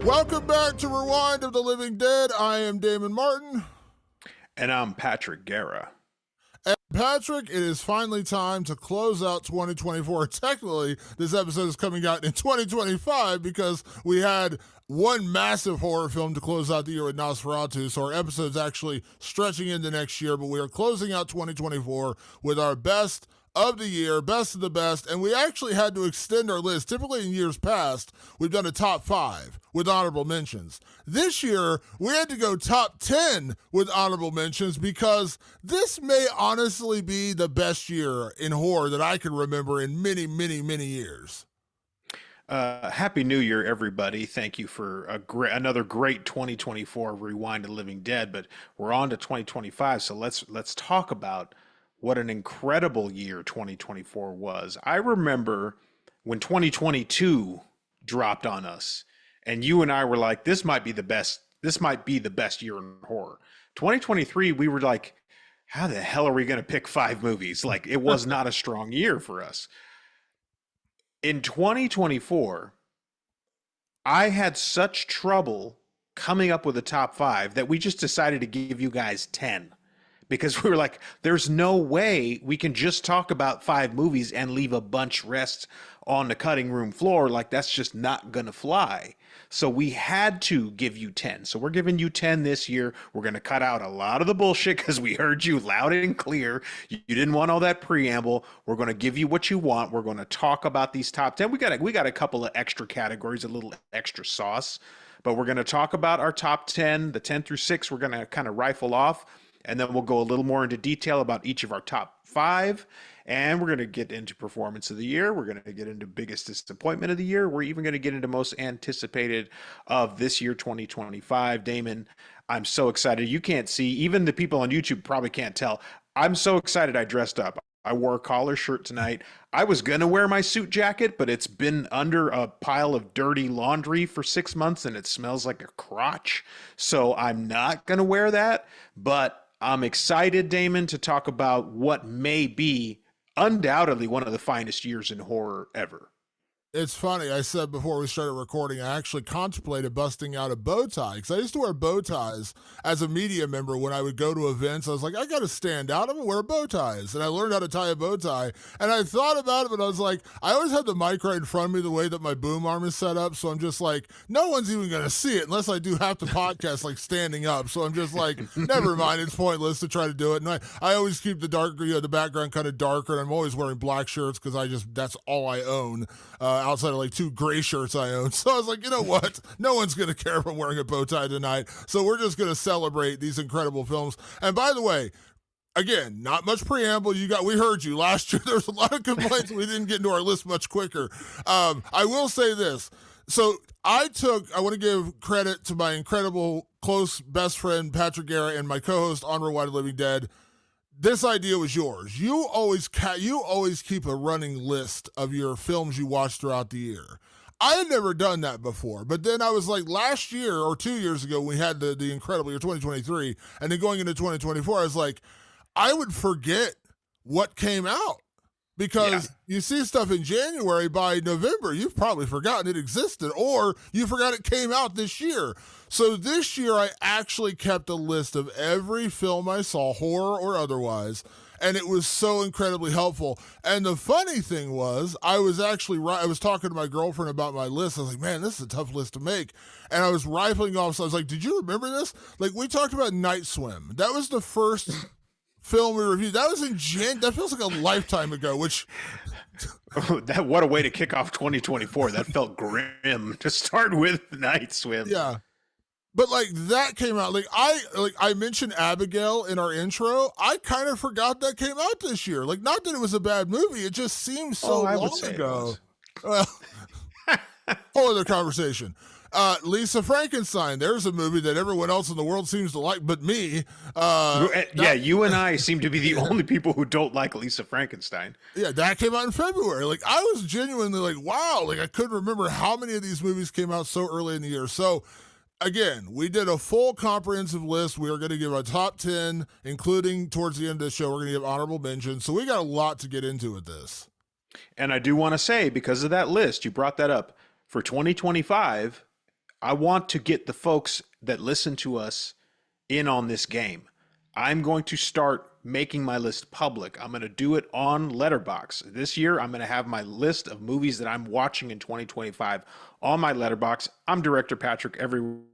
Welcome back to Rewind of the Living Dead. I am Damon Martin. And I'm Patrick Guerra. And Patrick, it is finally time to close out 2024. Technically, this episode is coming out in 2025 because we had one massive horror film to close out the year with Nosferatu. So our episode's actually stretching into next year, but we are closing out 2024 with our best of the year, best of the best, and we actually had to extend our list. Typically in years past, we've done a top 5 with honorable mentions. This year, we had to go top 10 with honorable mentions because this may honestly be the best year in horror that I can remember in many, many, many years. Happy New Year, everybody. Thank you for another great 2024 Rewind to Living Dead, but we're on to 2025, so let's talk about what an incredible year 2024 was. I remember when 2022 dropped on us and you and I were like, this might be the best year in horror. 2023, we were like, how the hell are we going to pick 5 movies? Like, it was not a strong year for us. In 2024, I had such trouble coming up with a top 5 that we just decided to give you guys 10. Because we were like, there's no way we can just talk about 5 movies and leave a bunch rest on the cutting room floor. Like, that's just not going to fly. So we had to give you 10. So we're giving you 10 this year. We're going to cut out a lot of the bullshit because we heard you loud and clear. You didn't want all that preamble. We're going to give you what you want. We're going to talk about these top 10. We got a couple of extra categories, a little extra sauce. But we're going to talk about our top 10, the 10 through 6. We're going to kind of rifle off. And then we'll go a little more into detail about each of our top 5. And we're going to get into performance of the year. We're going to get into biggest disappointment of the year. We're even going to get into most anticipated of this year, 2025. Damon, I'm so excited. You can't see. Even the people on YouTube probably can't tell. I'm so excited I dressed up. I wore a collar shirt tonight. I was going to wear my suit jacket, but it's been under a pile of dirty laundry for 6 months and it smells like a crotch. So I'm not going to wear that. But I'm excited, Damon, to talk about what may be undoubtedly one of the finest years in horror ever. It's funny. I said before we started recording, I actually contemplated busting out a bow tie because I used to wear bow ties as a media member when I would go to events. I was like, I got to stand out. I'm going to wear bow ties. And I learned how to tie a bow tie. And I thought about it, but I was like, I always have the mic right in front of me the way that my boom arm is set up. So I'm just like, no one's even going to see it unless I do have to podcast like standing up. So I'm just like, never mind. It's pointless to try to do it. And I always keep the dark, the background kind of darker. And I'm always wearing black shirts because that's all I own. Outside of like 2 gray shirts I own. So I was like, you know what? No one's going to care if I'm wearing a bow tie tonight. So we're just going to celebrate these incredible films. And by the way, again, not much preamble. We heard you last year. There's a lot of complaints. We didn't get into our list much quicker. I will say this. So I want to give credit to my incredible close best friend, Patrick Guerra, and my co-host on Rewind Living Dead. This idea was yours. You always keep a running list of your films you watch throughout the year. I had never done that before, but then I was like last year or 2 years ago, we had the incredible year 2023, and then going into 2024, I was like, I would forget what came out because you see stuff in January, by November, you've probably forgotten it existed or you forgot it came out this year. So this year, I actually kept a list of every film I saw, horror or otherwise, and it was so incredibly helpful. And the funny thing was, I was talking to my girlfriend about my list. I was like, man, this is a tough list to make. And I was rifling off, so I was like, did you remember this? Like, we talked about Night Swim. That was the first film we reviewed. That was in that feels like a lifetime ago, which... What a way to kick off 2024. That felt grim to start with Night Swim. Yeah. But like that came out, I mentioned Abigail in our intro. I kind of forgot that came out this year. Like, not that it was a bad movie, it just seems so long ago. Well, whole other conversation. Lisa Frankenstein. There's a movie that everyone else in the world seems to like, but me. You and I seem to be the only people who don't like Lisa Frankenstein. Yeah, that came out in February. Like, I was genuinely like, wow. Like, I couldn't remember how many of these movies came out so early in the year. So, again, we did a full comprehensive list. We are going to give a top 10, including towards the end of the show, we're going to give honorable mentions. So we got a lot to get into with this. And I do want to say, because of that list, you brought that up, for 2025, I want to get the folks that listen to us in on this game. I'm going to start making my list public. I'm going to do it on Letterboxd. This year, I'm going to have my list of movies that I'm watching in 2025 on my Letterboxd. I'm Director Patrick everywhere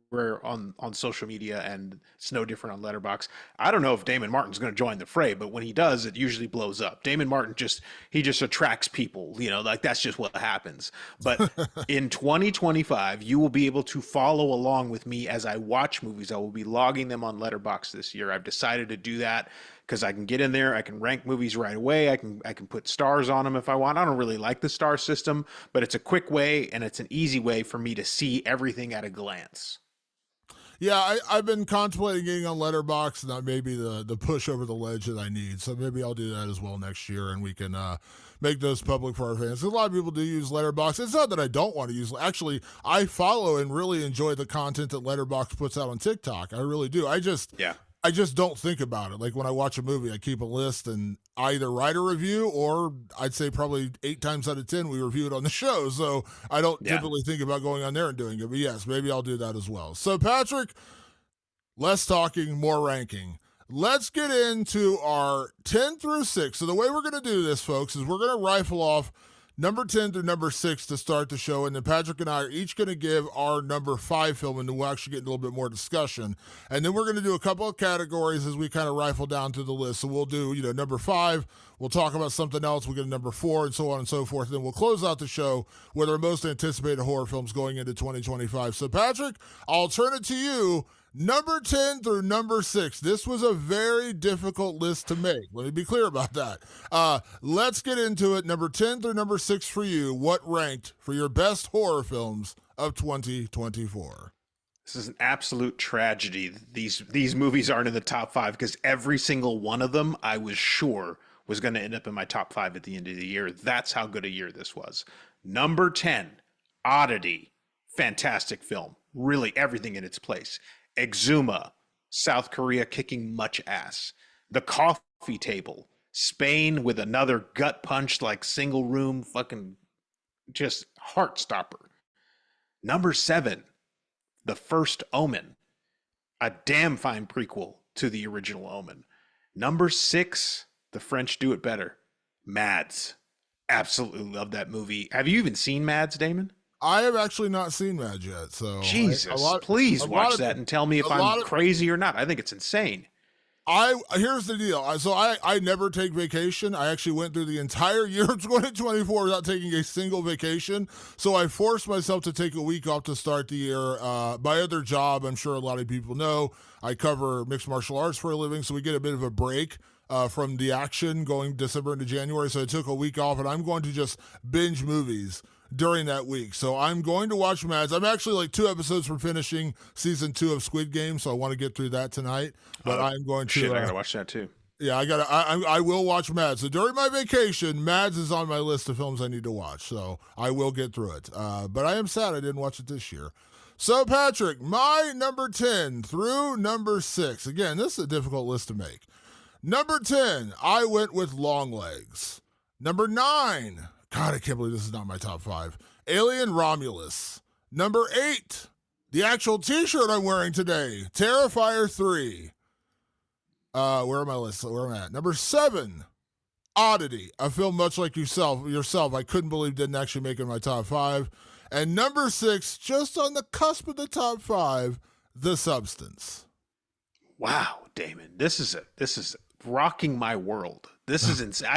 on social media, and it's no different on Letterboxd. I don't know if Damon Martin's going to join the fray, but when he does, it usually blows up. Damon Martin just attracts people, like that's just what happens. But in 2025, you will be able to follow along with me as I watch movies. I will be logging them on Letterboxd this year. I've decided to do that because I can get in there, I can rank movies right away. I can put stars on them if I want. I don't really like the star system, but it's a quick way and it's an easy way for me to see everything at a glance. Yeah, I've been contemplating getting on Letterboxd, and that may be the push over the ledge that I need. So maybe I'll do that as well next year, and we can make those public for our fans. A lot of people do use Letterboxd. It's not that I don't want to use. Actually, I follow and really enjoy the content that Letterboxd puts out on TikTok. I really do. I just don't think about it. Like when I watch a movie, I keep a list and I either write a review, or I'd say probably 8 times out of 10 we review it on the show. So I don't typically think about going on there and doing it. But yes, maybe I'll do that as well. So Patrick, less talking, more ranking. Let's get into our 10 through 6. So the way we're going to do this, folks, is we're going to rifle off number 10 through number 6 to start the show, and then Patrick and I are each going to give our number 5 film, and then we'll actually get a little bit more discussion. And then we're going to do a couple of categories as we kind of rifle down through the list. So we'll do, number 5, we'll talk about something else, we'll get a number 4, and so on and so forth. And then we'll close out the show with our most anticipated horror films going into 2025. So Patrick, I'll turn it to you. Number 10 through number 6. This was a very difficult list to make. Let me be clear about that. Let's get into it. Number 10 through number 6 for you. What ranked for your best horror films of 2024? This is an absolute tragedy. These movies aren't in the top 5 because every single one of them I was sure was going to end up in my top 5 at the end of the year. That's how good a year this was. Number 10, Oddity. Fantastic film. Really everything in its place. Exuma, South Korea kicking much ass. The Coffee Table, Spain with another gut punch like single room fucking just heart stopper. Number 7, The First Omen, a damn fine prequel to the original Omen. Number 6, The French Do It Better, Mads. Absolutely love that movie. Have you even seen Mads, Damon? I have actually not seen Mads yet, so Jesus, please watch that and tell me if I'm crazy or not. I think it's insane. Here's the deal. I never take vacation. I actually went through the entire year of 2024 without taking a single vacation. So I forced myself to take a week off to start the year. My other job, I'm sure a lot of people know, I cover mixed martial arts for a living, so we get a bit of a break from the action going December into January. So I took a week off, and I'm going to just binge movies during that week. So I'm going to watch Mads. I'm actually like 2 episodes from finishing season 2 of Squid Game, so I want to get through that tonight. But I'm going to. I gotta watch that too. Yeah, I will watch Mads. So during my vacation, Mads is on my list of films I need to watch. So I will get through it. But I am sad I didn't watch it this year. So Patrick, my number 10 through number 6. Again, this is a difficult list to make. Number 10, I went with Longlegs. Number 9. God, I can't believe this is not my top 5. Alien Romulus. Number 8, the actual t-shirt I'm wearing today, Terrifier 3. Where am I listed? Where am I at? Number 7, Oddity, a film much like yourself, I couldn't believe didn't actually make it in my top 5. And number 6, just on the cusp of the top 5, The Substance. Wow, Damon, this is rocking my world. This is insane.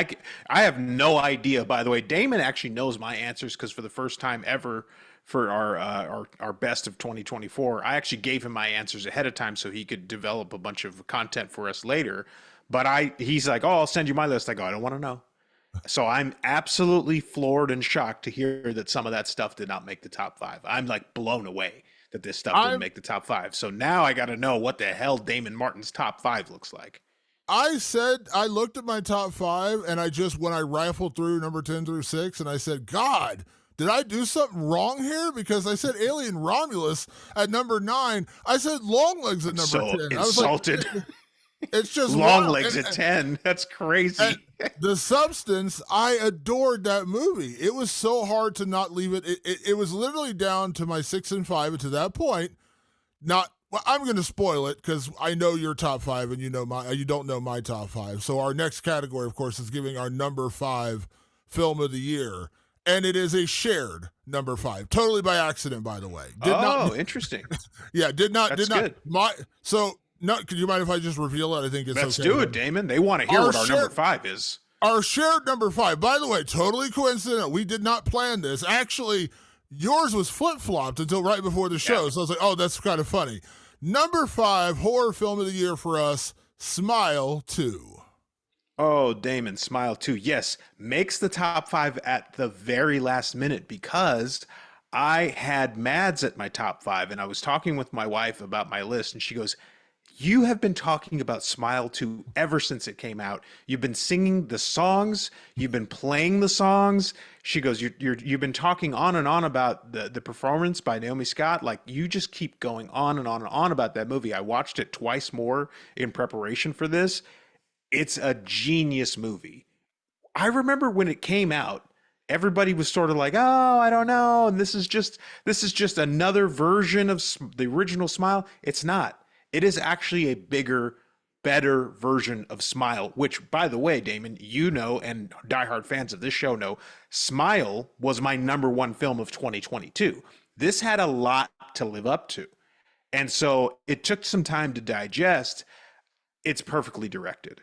I have no idea, by the way. Damon actually knows my answers because for the first time ever for our best of 2024, I actually gave him my answers ahead of time so he could develop a bunch of content for us later. But he's like, oh, I'll send you my list. I go, I don't want to know. So I'm absolutely floored and shocked to hear that some of that stuff did not make the top 5. I'm like blown away that this stuff didn't make the top 5. So now I got to know what the hell Damon Martin's top 5 looks like. I looked at my top 5, and when I rifled through number 10 through 6, and I said, God, did I do something wrong here? Because I said Alien Romulus at number 9. I said Longlegs at number 10. Insulted. I was like, It's just Long wild. legs at 10. That's And crazy. the substance, I adored that movie. It was so hard to not leave it. It was literally down to my 6 and 5, and to that point, not. Well, I'm going to spoil it because I know your top 5, and you don't know my top 5. So our next category, of course, is giving our number 5 film of the year, and it is a shared number 5, totally by accident, by the way. Interesting. Yeah, did not. That's good. Could you mind if I just reveal it? I think it's Let's okay. do it, Damon. They want to hear what our number 5 is. Our shared number 5, by the way, totally coincidental. We did not plan this. Actually, yours was flip-flopped until right before the show. Yeah. So I was like, oh, that's kind of funny. Number 5 horror film of the year for us, Smile 2. Oh, Damon, Smile 2. Yes, makes the top 5 at the very last minute because I had Mads at my top 5, and I was talking with my wife about my list, and she goes, you have been talking about Smile 2 ever since it came out. You've been singing the songs. You've been playing the songs. She goes, you've been talking on and on about the performance by Naomi Scott. Like, you just keep going on and on and on about that movie. I watched it twice more in preparation for this. It's a genius movie. I remember when it came out, everybody was sort of like, oh, I don't know. And this is just another version of the original Smile. It's not. It is actually a bigger, better version of Smile, which, by the way, Damon, you know, and diehard fans of this show know, Smile was my number 1 film of 2022. This had a lot to live up to. And so it took some time to digest. It's perfectly directed.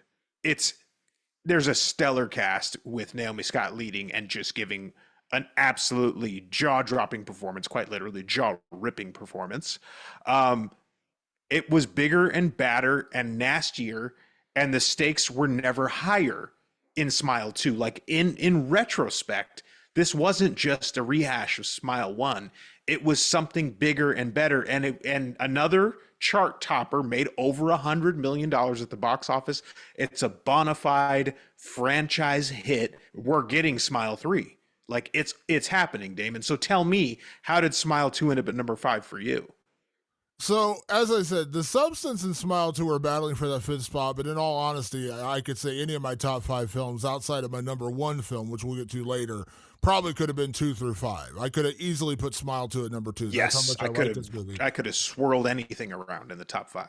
There's a stellar cast with Naomi Scott leading and just giving an absolutely jaw-dropping performance, quite literally jaw-ripping performance. It was bigger and badder and nastier, and the stakes were never higher in Smile 2. Like, in retrospect, this wasn't just a rehash of Smile 1. It was something bigger and better, and another chart topper, made over $100 million at the box office. It's a bona fide franchise hit. We're getting Smile 3. Like, it's happening, Damon. So tell me, how did Smile 2 end up at number 5 for you? So, as I said, the substance and Smile 2 are battling for that 5th spot, but in all honesty, I could say any of my top 5 films outside of my number 1 film, which we'll get to later, probably could have been 2 through 5. I could have easily put Smile 2 at number 2. Yes, that's how much I like this movie. I could have swirled anything around in the top 5.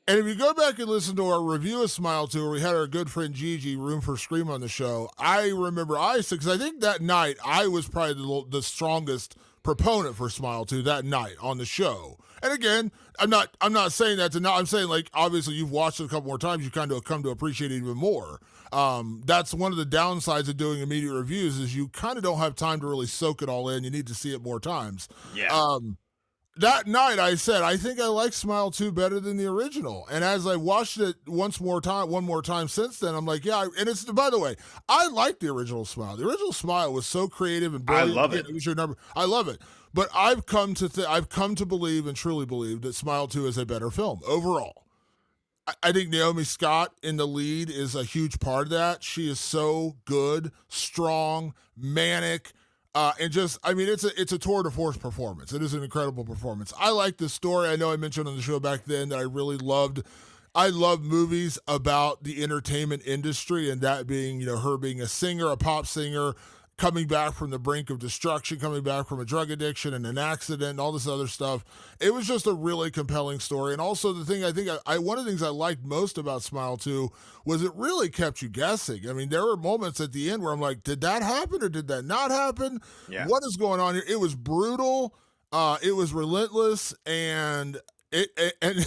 And if you go back and listen to our review of Smile 2, where we had our good friend Gigi, Room for Scream, on the show, I remember because I think that night I was probably the strongest proponent for Smile 2 that night on the show. And again, I'm not saying that to not. I'm saying, like, obviously you've watched it a couple more times, you kind of come to appreciate it even more. That's one of the downsides of doing immediate reviews is you kind of don't have time to really soak it all in. You need to see it more times. Yeah. That night I said, I think I like Smile 2 better than the original. And as I watched it one more time since then, I'm like, yeah. And it's, by the way, I like the original Smile. The original Smile was so creative and brilliant. I love it. It was your number. I love it. But I've come to believe and truly believe that Smile 2 is a better film overall. I think Naomi Scott in the lead is a huge part of that. She is so good, strong, manic, and just, I mean, it's a tour de force performance. It is an incredible performance. I like the story. I know I mentioned on the show back then that I really loved. I love movies about the entertainment industry, and that being, her being a singer, a pop singer, coming back from the brink of destruction, coming back from a drug addiction and an accident and all this other stuff. It was just a really compelling story. And also the thing one of the things I liked most about Smile 2 was it really kept you guessing. I mean, there were moments at the end where I'm like, did that happen or did that not happen? Yeah. What is going on here? It was brutal. It was relentless, and and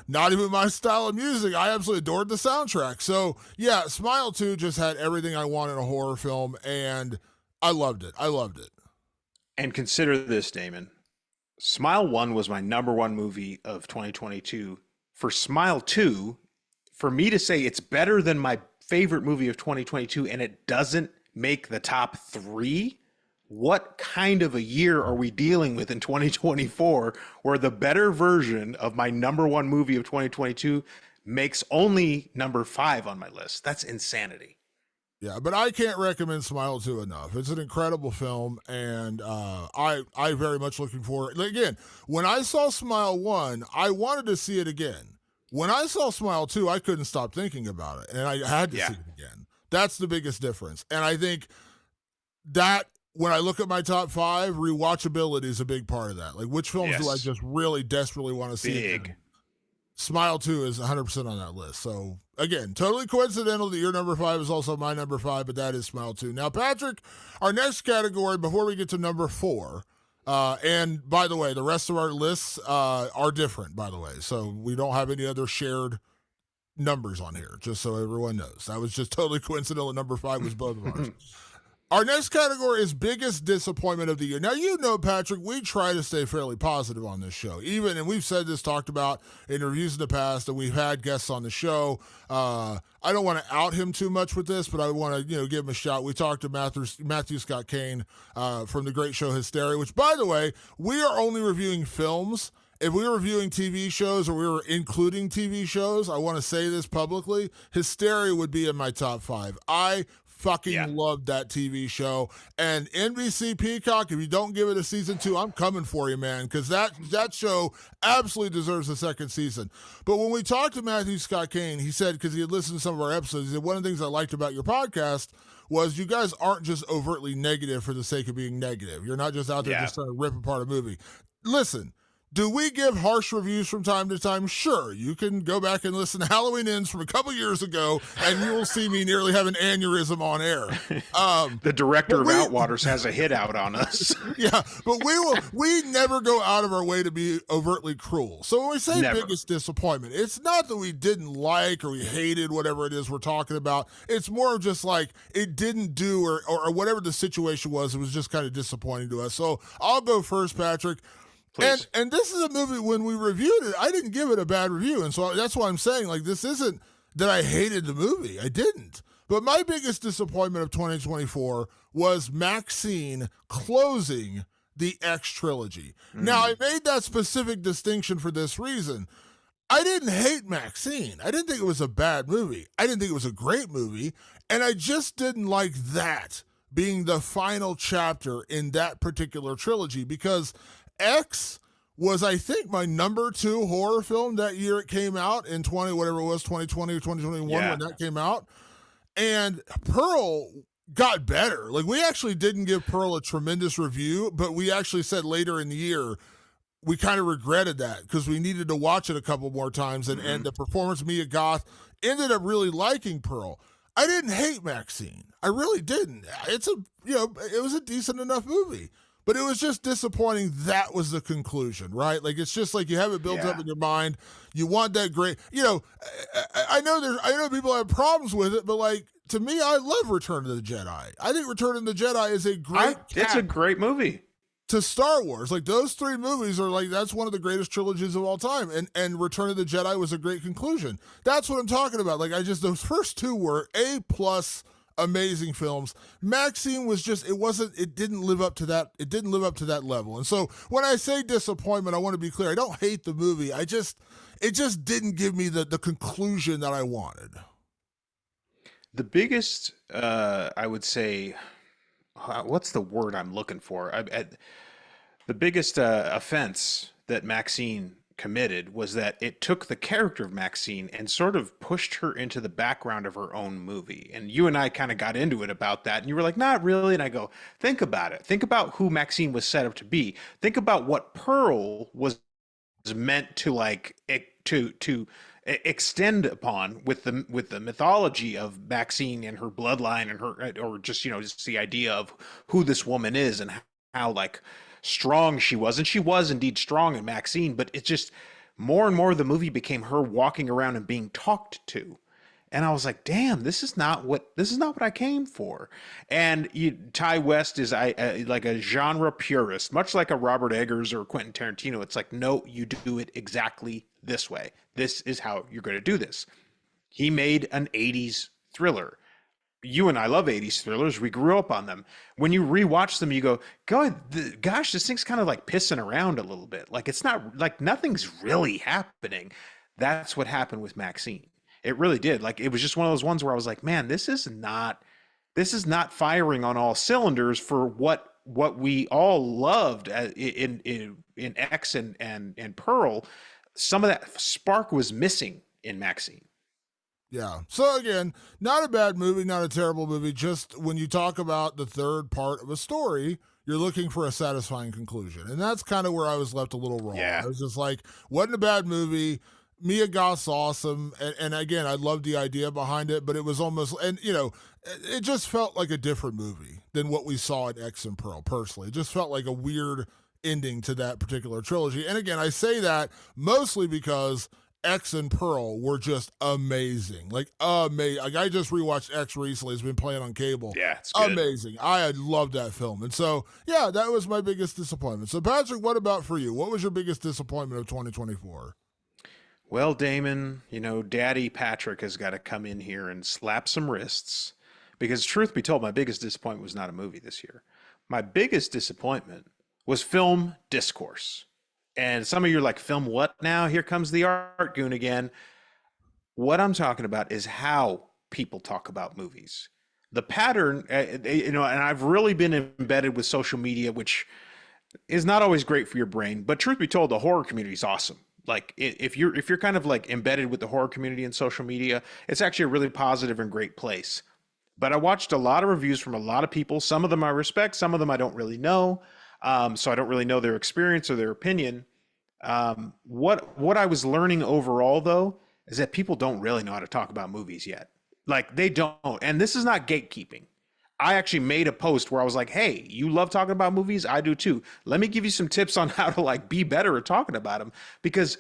not even my style of music. I absolutely adored the soundtrack. So yeah, Smile 2 just had everything I want in a horror film, and I loved it. And consider this, Damon. Smile 1 was my number 1 movie of 2022. For Smile 2, for me to say it's better than my favorite movie of 2022 and it doesn't make the top 3, what kind of a year are we dealing with in 2024 where the better version of my number 1 movie of 2022 makes only number 5 on my list? That's insanity. Yeah, but I can't recommend Smile 2 enough. It's an incredible film, and I very much looking forward. Again, when I saw Smile 1, I wanted to see it again. When I saw Smile 2, I couldn't stop thinking about it, and I had to see Yeah. it again. That's the biggest difference. And I think that when I look at my top 5, rewatchability is a big part of that. Like, which films do I Yes. just really desperately want to see Big. again? Smile 2 is 100% on that list. So, again, totally coincidental that your number 5 is also my number 5, but that is Smile 2. Now, Patrick, our next category, before we get to number 4, and by the way, the rest of our lists are different, by the way. So we don't have any other shared numbers on here, just so everyone knows. That was just totally coincidental. Number 5 was both of ours. Our next category is biggest disappointment of the year. Now, you know, Patrick, we try to stay fairly positive on this show. Even, and we've said this, talked about in reviews in the past, and we've had guests on the show. I don't want to out him too much with this, but I want to, give him a shout. We talked to Matthew Scott Kane from the great show Hysteria, which, by the way, we are only reviewing films. If we were reviewing TV shows or we were including TV shows, I want to say this publicly, Hysteria would be in my top 5. I fucking loved that TV show. And NBC Peacock, if you don't give it a season 2, I'm coming for you, man, because that show absolutely deserves a second season. But when we talked to Matthew Scott Kane, he said, because he had listened to some of our episodes, he said, one of the things I liked about your podcast was you guys aren't just overtly negative for the sake of being negative. You're not just out there just trying to rip apart a movie. Listen, do we give harsh reviews from time to time? Sure. You can go back and listen to Halloween Ends from a couple years ago, and you will see me nearly have an aneurysm on air. The director of Outwaters has a hit out on us. Yeah, but we never go out of our way to be overtly cruel. So when we say biggest disappointment, it's not that we didn't like or we hated whatever it is we're talking about. It's more of just like it didn't do or whatever the situation was. It was just kind of disappointing to us. So I'll go first, Patrick. And this is a movie, when we reviewed it, I didn't give it a bad review. And so that's why I'm saying, like, this isn't that I hated the movie. I didn't. But my biggest disappointment of 2024 was Maxine closing the X trilogy. Now, I made that specific distinction for this reason. I didn't hate Maxine. I didn't think it was a bad movie. I didn't think it was a great movie. And I just didn't like that being the final chapter in that particular trilogy, because X was, I think, my number 2 horror film that year it came out in 2020 or 2021 when that came out. And Pearl got better. Like, we actually didn't give Pearl a tremendous review, but we actually said later in the year we kind of regretted that because we needed to watch it a couple more times. And the performance, Mia Goth, ended up really liking Pearl. I didn't hate Maxine. I really didn't. It was a decent enough movie. But it was just disappointing that was the conclusion, right? Like, it's just like you have it built up in your mind. You want that great, I know people have problems with it, but like, to me, I love Return of the Jedi. I think Return of the Jedi is a great it's a great movie. To Star Wars. Like, those 3 movies are like, that's one of the greatest trilogies of all time. And Return of the Jedi was a great conclusion. That's what I'm talking about. Like, those first 2 were A+ amazing films. Maxine was just, it didn't live up to that level. And so when I say disappointment, I want to be clear. I don't hate the movie. It just didn't give me the conclusion that I wanted. The biggest, I would say, what's the word I'm looking for? The biggest offense that Maxine committed was that it took the character of Maxine and sort of pushed her into the background of her own movie. And you and I kind of got into it about that. And you were like, not really. And I go, think about it. Think about who Maxine was set up to be. Think about what Pearl was meant to to extend upon with the mythology of Maxine and her bloodline and her, or just the idea of who this woman is and how like strong she was. And she was indeed strong in Maxine, but it's just more and more the movie became her walking around and being talked to. And I was like, damn, this is not what I came for. And Ty West is like a genre purist, much like a Robert Eggers or Quentin Tarantino. It's like, no, you do it exactly this way. This is how you're going to do this. He made an 80s thriller. You and I love 80s thrillers. We grew up on them. When you rewatch them, you go, gosh, this thing's kind of like pissing around a little bit. Like, it's not like nothing's really happening. That's what happened with Maxine. It really did. Like, it was just one of those ones where I was like, man, this is not firing on all cylinders for what we all loved in X and Pearl. some of that spark was missing in Maxine. Yeah. So again, not a bad movie, not a terrible movie. Just when you talk about the third part of a story, you're looking for a satisfying conclusion. And that's kind of where I was left a little wrong. Yeah. I was just like, wasn't a bad movie. Mia Goth's awesome. And again, I loved the idea behind it, but it was almost, and it just felt like a different movie than what we saw in X and Pearl, personally. It just felt like a weird ending to that particular trilogy. And again, I say that mostly because X and Pearl were just amazing. Like, amazing. Like, I just rewatched X recently. It's been playing on cable. Yeah, it's good. Amazing. I loved that film. And so, yeah, that was my biggest disappointment. So, Patrick, what about for you? What was your biggest disappointment of 2024? Well, Damon, Daddy Patrick has got to come in here and slap some wrists because, truth be told, my biggest disappointment was not a movie this year. My biggest disappointment was film discourse. And some of you are like, film what now? Here comes the art goon again. What I'm talking about is how people talk about movies. The pattern, and I've really been embedded with social media, which is not always great for your brain. But truth be told, the horror community is awesome. Like if you're kind of like embedded with the horror community and social media, it's actually a really positive and great place. But I watched a lot of reviews from a lot of people. Some of them I respect, some of them I don't really know. So I don't really know their experience or their opinion. What I was learning overall, though, is that people don't really know how to talk about movies yet. Like, they don't. And this is not gatekeeping. I actually made a post where I was like, hey, you love talking about movies? I do too. Let me give you some tips on how to like be better at talking about them, because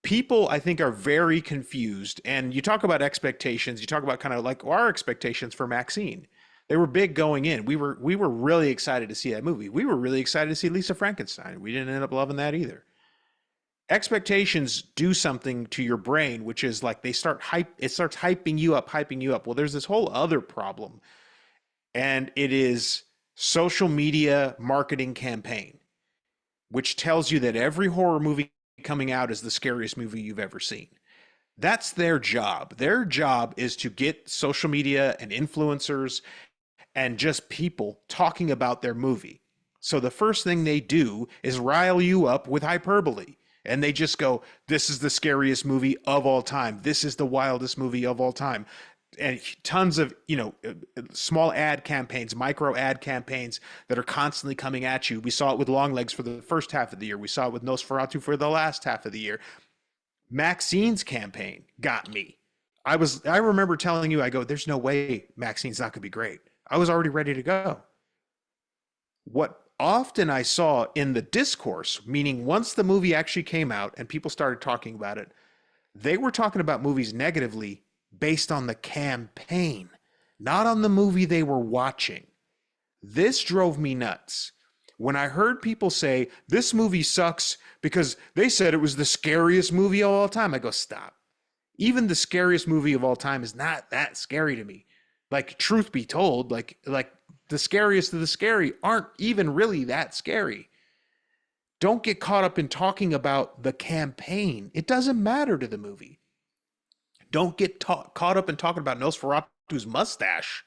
people, I think, are very confused. And you talk about expectations. You talk about kind of like our expectations for Maxine. They were big going in. We were really excited to see that movie. We were really excited to see Lisa Frankenstein. We didn't end up loving that either. Expectations do something to your brain, which is like it starts hyping you up. Well, there's this whole other problem, and it is social media marketing campaign, which tells you that every horror movie coming out is the scariest movie you've ever seen. That's their job. Their job is to get social media and influencers and just people talking about their movie. So the first thing they do is rile you up with hyperbole. And they just go, this is the scariest movie of all time. This is the wildest movie of all time. And tons of, small ad campaigns, micro ad campaigns that are constantly coming at you. We saw it with Longlegs for the first half of the year. We saw it with Nosferatu for the last half of the year. Maxine's campaign got me. I remember telling you, I go, there's no way Maxine's not going to be great. I was already ready to go. What often I saw in the discourse, meaning once the movie actually came out and people started talking about it, they were talking about movies negatively based on the campaign, not on the movie they were watching. This drove me nuts. When I heard people say, this movie sucks because they said it was the scariest movie of all time, I go, stop. Even the scariest movie of all time is not that scary to me. Like, truth be told, like the scariest of the scary aren't even really that scary. Don't get caught up in talking about the campaign. It doesn't matter to the movie. Don't get caught up in talking about Nosferatu's mustache.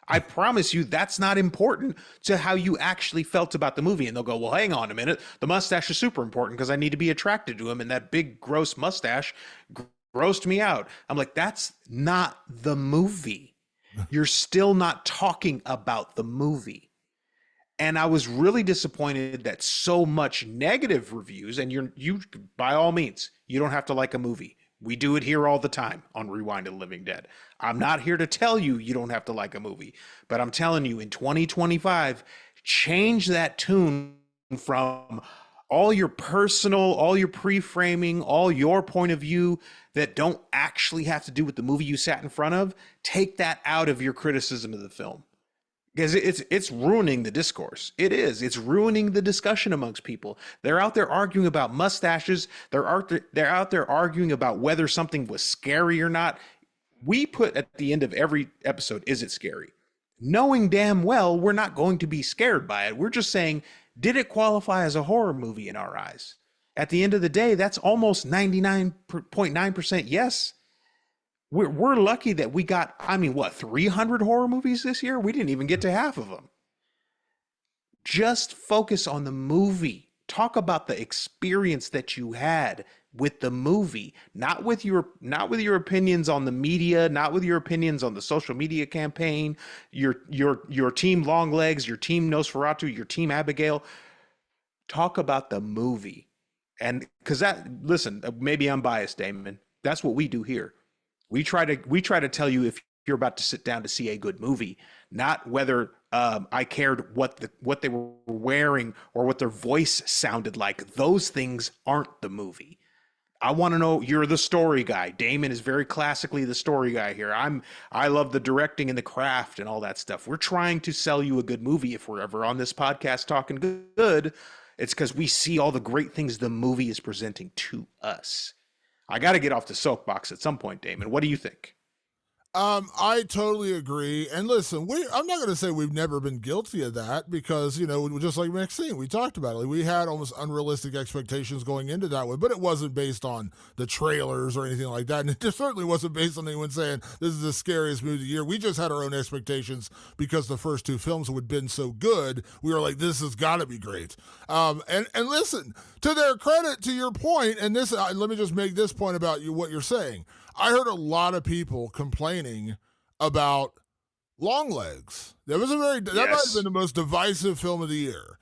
I promise you that's not important to how you actually felt about the movie. And they'll go, well, hang on a minute. The mustache is super important because I need to be attracted to him. And that big, gross mustache grossed me out. I'm like, that's not the movie. You're still not talking about the movie. And I was really disappointed that so much negative reviews, and you by all means, you don't have to like a movie. We do it here all the time on Rewind to Living Dead. I'm not here to tell you you don't have to like a movie, but I'm telling you in 2025, change that tune from all your personal, all your pre-framing, all your point of view that don't actually have to do with the movie you sat in front of. Take that out of your criticism of the film. Because it's ruining the discourse. It is. It's ruining the discussion amongst people. They're out there arguing about mustaches. They're out there arguing about whether something was scary or not. We put at the end of every episode, is it scary? Knowing damn well we're not going to be scared by it. We're just saying, did it qualify as a horror movie in our eyes? At the end of the day, that's almost 99.9% yes. We're lucky that we got, 300 horror movies this year? We didn't even get to half of them. Just focus on the movie. Talk about the experience that you had. with the movie, not with your opinions on the media, not with your opinions on the social media campaign, your team Longlegs, your team Nosferatu, your team Abigail. Talk about the movie. And because listen, maybe I'm biased, Damon. That's what we do here. We try to tell you if you're about to sit down to see a good movie, not whether I cared what they were wearing or what their voice sounded like. Those things aren't the movie. I want to know, you're the story guy. Damon is very classically the story guy here. I love the directing and the craft and all that stuff. We're trying to sell you a good movie. If we're ever on this podcast talking good, it's because we see all the great things the movie is presenting to us. I got to get off the soapbox at some point, Damon. What do you think? I totally agree. And listen, I'm not going to say we've never been guilty of that because, just like Maxine, we talked about it. Like, we had almost unrealistic expectations going into that one, but it wasn't based on the trailers or anything like that. And it certainly wasn't based on anyone saying this is the scariest movie of the year. We just had our own expectations because the first two films had been so good. We were like, this has got to be great. And listen, to their credit, to your point, and this, let me just make this point about what you're saying. I heard a lot of people complaining about Longlegs. That might have been the most divisive film of the year.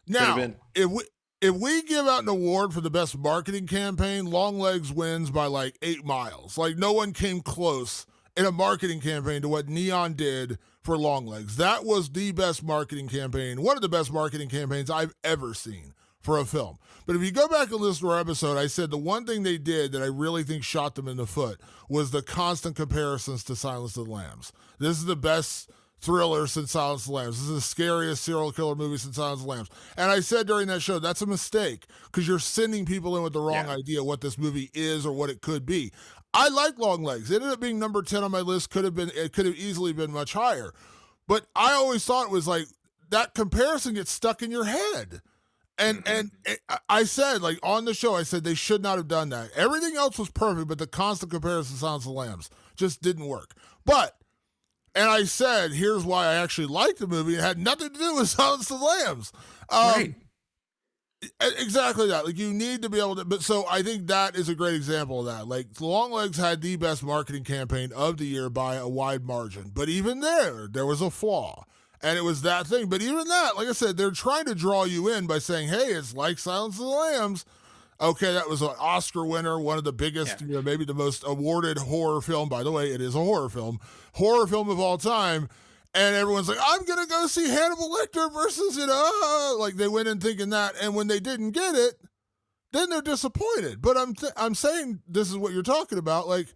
Now, if we give out an award for the best marketing campaign, Longlegs wins by like 8 miles. Like, no one came close in a marketing campaign to what Neon did for Longlegs. That was the best marketing campaign, one of the best marketing campaigns I've ever seen for a film. But if you go back and listen to our episode, I said the one thing they did that I really think shot them in the foot was the constant comparisons to Silence of the Lambs. This is the best thriller since Silence of the Lambs. This is the scariest serial killer movie since Silence of the Lambs. And I said during that show, that's a mistake because you're sending people in with the wrong idea what this movie is or what it could be. I like Longlegs. It ended up being number 10 on my list. It could have easily been much higher. But I always thought it was like that comparison gets stuck in your head. And I said, like, on the show, I said they should not have done that. Everything else was perfect, but the constant comparison to Silence of the Lambs just didn't work. And I said, here's why I actually liked the movie. It had nothing to do with Silence of the Lambs. Right. Exactly that. Like, you need to be able to. But so I think that is a great example of that. Like, Longlegs had the best marketing campaign of the year by a wide margin. But even there was a flaw. And it was that thing. But even that, like I said, they're trying to draw you in by saying, hey, it's like Silence of the Lambs. Okay, that was an Oscar winner, one of the biggest, maybe the most awarded horror film. By the way, it is a horror film of all time. And everyone's like, I'm going to go see Hannibal Lecter versus, like they went in thinking that. And when they didn't get it, then they're disappointed. But I'm saying this is what you're talking about. Like,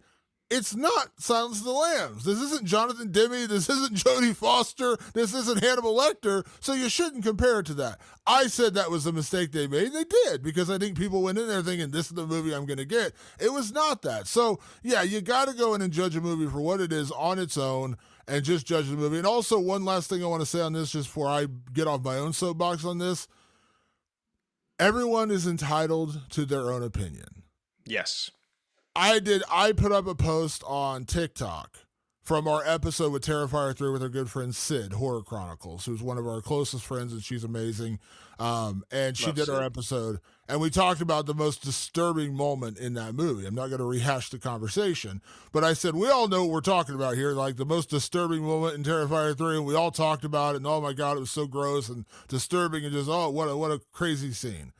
it's not Silence of the Lambs. This isn't Jonathan Demme. This isn't Jodie Foster. This isn't Hannibal Lecter. So you shouldn't compare it to that. I said that was a mistake they made. They did, because I think people went in there thinking this is the movie I'm going to get. It was not that. So, yeah, you got to go in and judge a movie for what it is on its own and just judge the movie. And also, one last thing I want to say on this, just before I get off my own soapbox on this. Everyone is entitled to their own opinion. Yes. I put up a post on TikTok from our episode with Terrifier 3 with our good friend Sid, Horror Chronicles, who's one of our closest friends, and she's amazing. And she did our episode, and we talked about the most disturbing moment in that movie. I'm not going to rehash the conversation, but I said, we all know what we're talking about here, like the most disturbing moment in Terrifier 3, and we all talked about it, and oh my God, it was so gross and disturbing, and just, oh, what a crazy scene.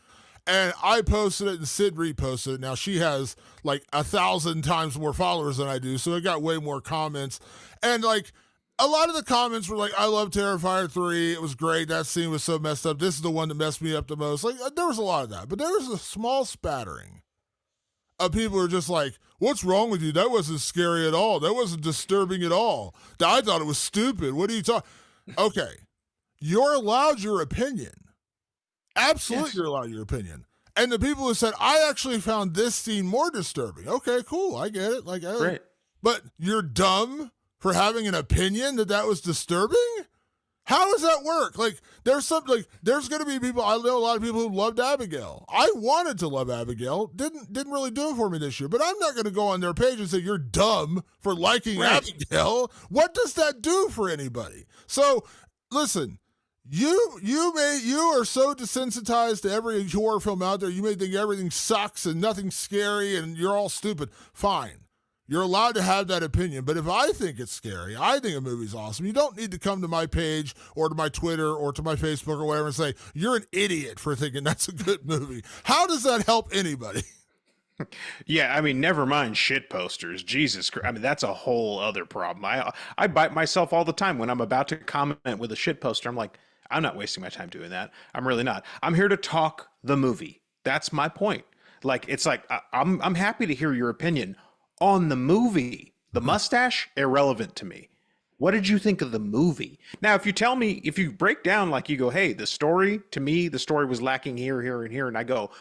And I posted it and Sid reposted it. Now, she has like 1,000 times more followers than I do, so it got way more comments. And like a lot of the comments were like, I love Terrifier 3. It was great. That scene was so messed up. This is the one that messed me up the most. Like, there was a lot of that. But there was a small spattering of people who are just like, what's wrong with you? That wasn't scary at all. That wasn't disturbing at all. I thought it was stupid. What are you talking? Okay. You're allowed your opinion. Absolutely, yes. You're allowed your opinion. And the people who said, I actually found this scene more disturbing. Okay, cool. I get it. Like, right. But you're dumb for having an opinion that was disturbing? How does that work? Like, there's going to be people, I know a lot of people who loved Abigail. I wanted to love Abigail. Didn't really do it for me this year. But I'm not going to go on their page and say, you're dumb for liking Abigail. What does that do for anybody? So, listen. You are so desensitized to every horror film out there. You may think everything sucks and nothing's scary and you're all stupid. Fine. You're allowed to have that opinion. But if I think it's scary, I think a movie's awesome, you don't need to come to my page or to my Twitter or to my Facebook or whatever and say, you're an idiot for thinking that's a good movie. How does that help anybody? Yeah, I mean, never mind shit posters. Jesus Christ. I mean, that's a whole other problem. I bite myself all the time when I'm about to comment with a shit poster. I'm like, I'm not wasting my time doing that. I'm really not. I'm here to talk the movie. That's my point. Like, it's like I'm happy to hear your opinion on the movie. The mustache, irrelevant to me. What did you think of the movie? Now, if you tell me, if you break down, like you go, hey, the story, to me, the story was lacking here, here, and here, and I go,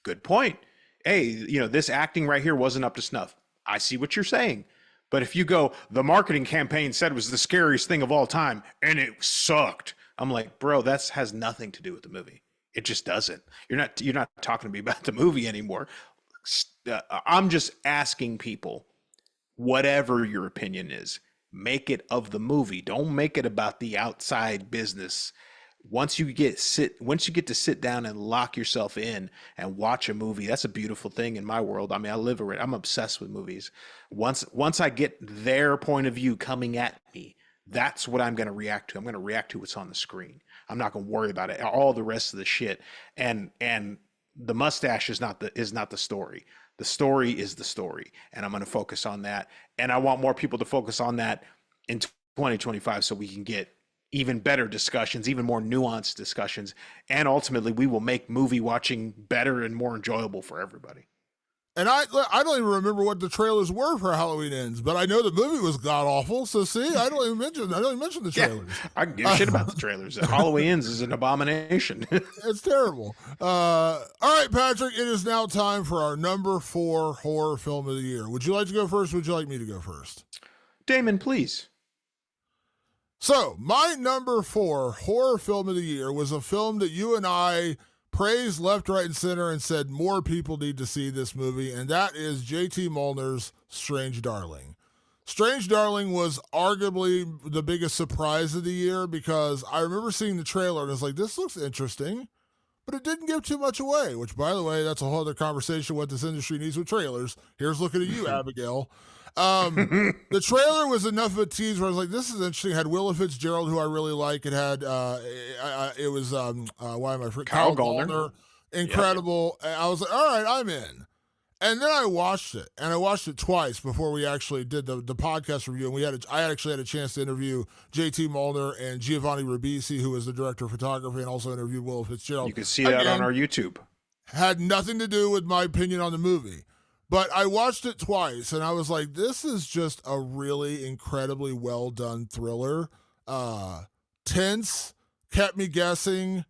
good point. Hey, you know, this acting right here wasn't up to snuff. I see what you're saying. But if you go, the marketing campaign said it was the scariest thing of all time, and it sucked. I'm like, bro, that has nothing to do with the movie. It just doesn't. You're not talking to me about the movie anymore. I'm just asking people, whatever your opinion is, make it of the movie. Don't make it about the outside business. Once you get to sit down and lock yourself in and watch a movie, that's a beautiful thing in my world. I mean, I live it. I'm obsessed with movies. Once I get their point of view coming at me, that's what I'm going to react to. I'm going to react to what's on the screen. I'm not going to worry about it. All the rest of the shit. And the mustache is not the story. The story is the story, and I'm going to focus on that. And I want more people to focus on that in 2025 so we can get even better discussions, even more nuanced discussions, and ultimately we will make movie watching better and more enjoyable for everybody. And I don't even remember what the trailers were for Halloween Ends, but I know the movie was god awful. So see, I don't even mention the trailers. Yeah, I can give a shit about the trailers. Halloween Ends is an abomination. It's terrible. All right, Patrick, it is now time for our number 4 horror film of the year. Would you like to go first? Or would you like me to go first? Damon, please. So my number 4 horror film of the year was a film that you and I praised left, right, and center and said more people need to see this movie, and that is J.T. Molnar's Strange Darling. Strange Darling was arguably the biggest surprise of the year because I remember seeing the trailer and I was like, this looks interesting, but it didn't give too much away, which, by the way, that's a whole other conversation what this industry needs with trailers. Here's looking at you, Abigail. The trailer was enough of a tease where I was like, this is interesting. It had Willa Fitzgerald, who I really like. It had, it was, why am I forgetting? Kyle Gallner. Incredible. Yep. I was like, all right, I'm in. And then I watched it, and I watched it twice before we actually did the podcast review. And I actually had a chance to interview J.T. Molnar and Giovanni Ribisi, who is the director of photography, and also interviewed Willa Fitzgerald. You can see that on our YouTube. Had nothing to do with my opinion on the movie. But I watched it twice, and I was like, this is just a really incredibly well-done thriller. Tense, kept me guessing,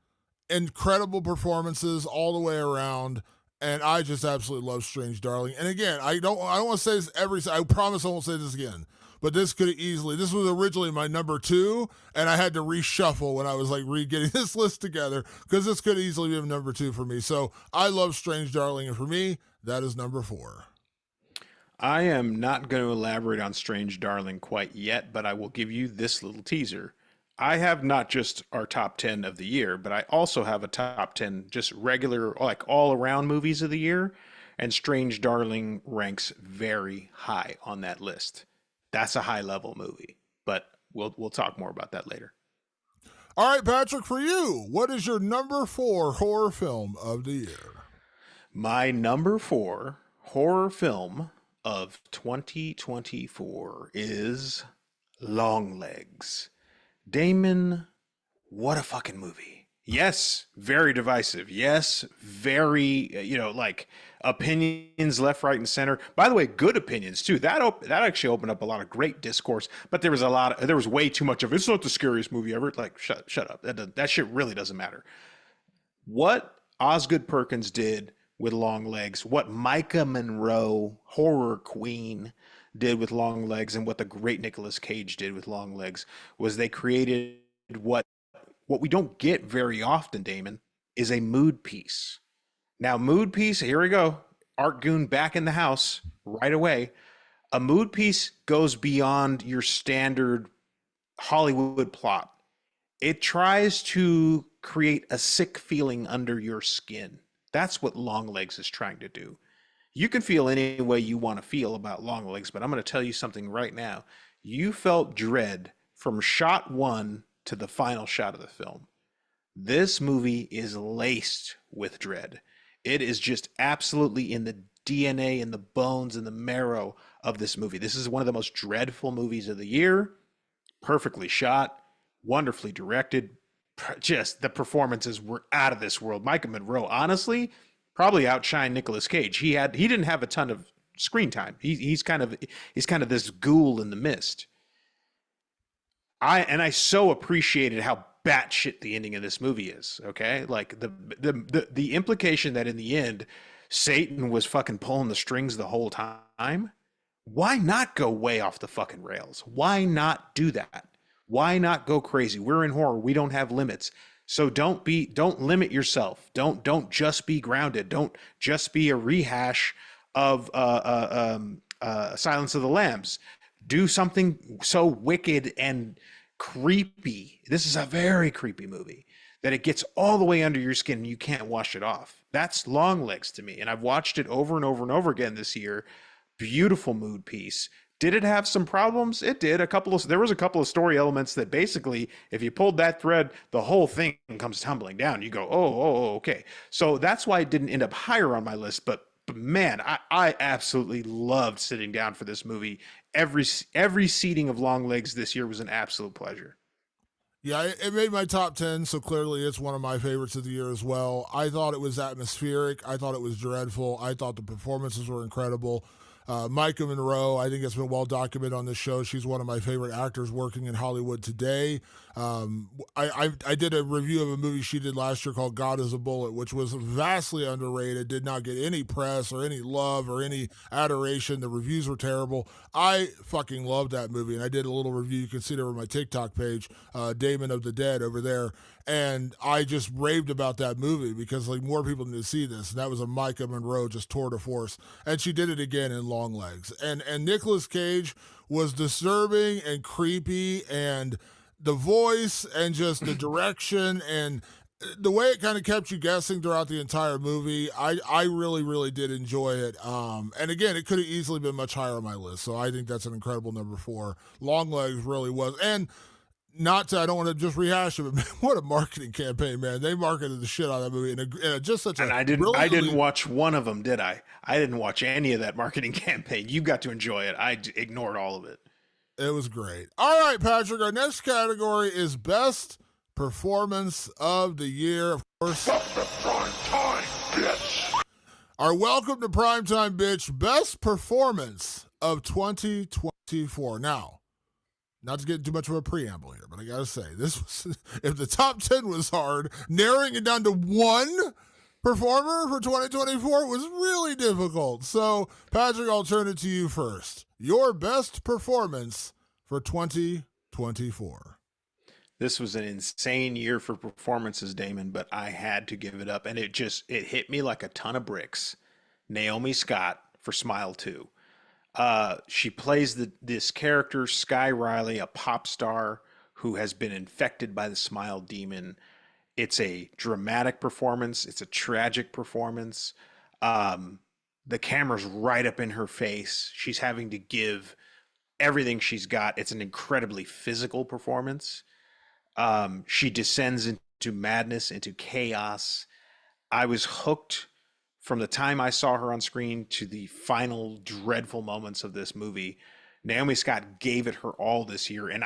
incredible performances all the way around, and I just absolutely love Strange Darling. And again, I don't want to say this I promise I won't say this again, but this was originally my number 2, and I had to reshuffle when I was like getting this list together, because this could easily be number 2 for me. So I love Strange Darling, and for me, that is number 4. I am not going to elaborate on Strange Darling quite yet, but I will give you this little teaser. I have not just our top 10 of the year, but I also have a top 10 just regular, like all around movies of the year. And Strange Darling ranks very high on that list. That's a high level movie, but we'll talk more about that later. All right, Patrick, for you, what is your number 4 horror film of the year? My number 4 horror film of 2024 is Longlegs. Damon, what a fucking movie. Yes, very divisive. Yes, very, like opinions left, right, and center. By the way, good opinions too. That actually opened up a lot of great discourse, but there was way too much of it's not the scariest movie ever. Like, shut up. That shit really doesn't matter. What Osgood Perkins did with Longlegs, what Micah Monroe, horror queen, did with Longlegs, and what the great Nicolas Cage did with Longlegs was they created what we don't get very often, Damon, is a mood piece. Now, mood piece, here we go. Art Goon back in the house right away. A mood piece goes beyond your standard Hollywood plot. It tries to create a sick feeling under your skin. That's what Longlegs is trying to do. You can feel any way you want to feel about Longlegs, but I'm going to tell you something right now. You felt dread from shot one to the final shot of the film. This movie is laced with dread. It is just absolutely in the DNA and the bones and the marrow of this movie. This is one of the most dreadful movies of the year. Perfectly shot, wonderfully directed. Just the performances were out of this world. Micah Monroe, honestly, probably outshined Nicolas Cage. He didn't have a ton of screen time. He's kind of this ghoul in the mist. I so appreciated how batshit the ending of this movie is. Okay, like the implication that in the end Satan was fucking pulling the strings the whole time. Why not go way off the fucking rails? Why not do that? Why not go crazy? We're in horror. We don't have limits. So don't limit yourself. Don't just be grounded. Don't just be a rehash of Silence of the Lambs. Do something so wicked and creepy. This is a very creepy movie that it gets all the way under your skin and you can't wash it off. That's Longlegs to me. And I've watched it over and over and over again this year. Beautiful mood piece. Did it have some problems? It did. There was a couple of story elements that basically, if you pulled that thread, the whole thing comes tumbling down. You go, okay. So that's why it didn't end up higher on my list. But man, I absolutely loved sitting down for this movie. Every seating of Longlegs this year was an absolute pleasure. Yeah, it made my top 10, so clearly it's one of my favorites of the year as well. I thought it was atmospheric. I thought it was dreadful. I thought the performances were incredible. Micah Monroe, I think it's been well documented on this show. She's one of my favorite actors working in Hollywood today. I did a review of a movie she did last year called God is a Bullet, which was vastly underrated, did not get any press or any love or any adoration. The reviews were terrible. I fucking loved that movie, and I did a little review. You can see it over my TikTok page, Damon of the Dead over there. And I just raved about that movie because like more people need to see this. And that was a Micah Monroe just tour de force. And she did it again in Longlegs. And Nicolas Cage was disturbing and creepy, and the voice and just the direction and the way it kind of kept you guessing throughout the entire movie. I really, really did enjoy it. And again, it could have easily been much higher on my list. So I think that's an incredible number 4. Longlegs really was. And I don't want to just rehash it, but man, what a marketing campaign, man! They marketed the shit out of that movie, and just such a. And I didn't watch one of them, did I? I didn't watch any of that marketing campaign. You got to enjoy it. I ignored all of it. It was great. All right, Patrick. Our next category is best performance of the year. Of course, welcome to prime time, bitch. Our welcome to primetime, bitch. Best performance of 2024. Now. Not to get too much of a preamble here, but I gotta say, this was if the top 10 was hard, narrowing it down to one performer for 2024 was really difficult. So, Patrick, I'll turn it to you first. Your best performance for 2024. This was an insane year for performances, Damon, but I had to give it up, and it hit me like a ton of bricks. Naomi Scott for Smile 2. She plays this character, Sky Riley, a pop star who has been infected by the smile demon. It's a dramatic performance. It's a tragic performance. The camera's right up in her face. She's having to give everything she's got. It's an incredibly physical performance. She descends into madness, into chaos. I was hooked from the time I saw her on screen to the final dreadful moments of this movie. Naomi Scott gave it her all this year, and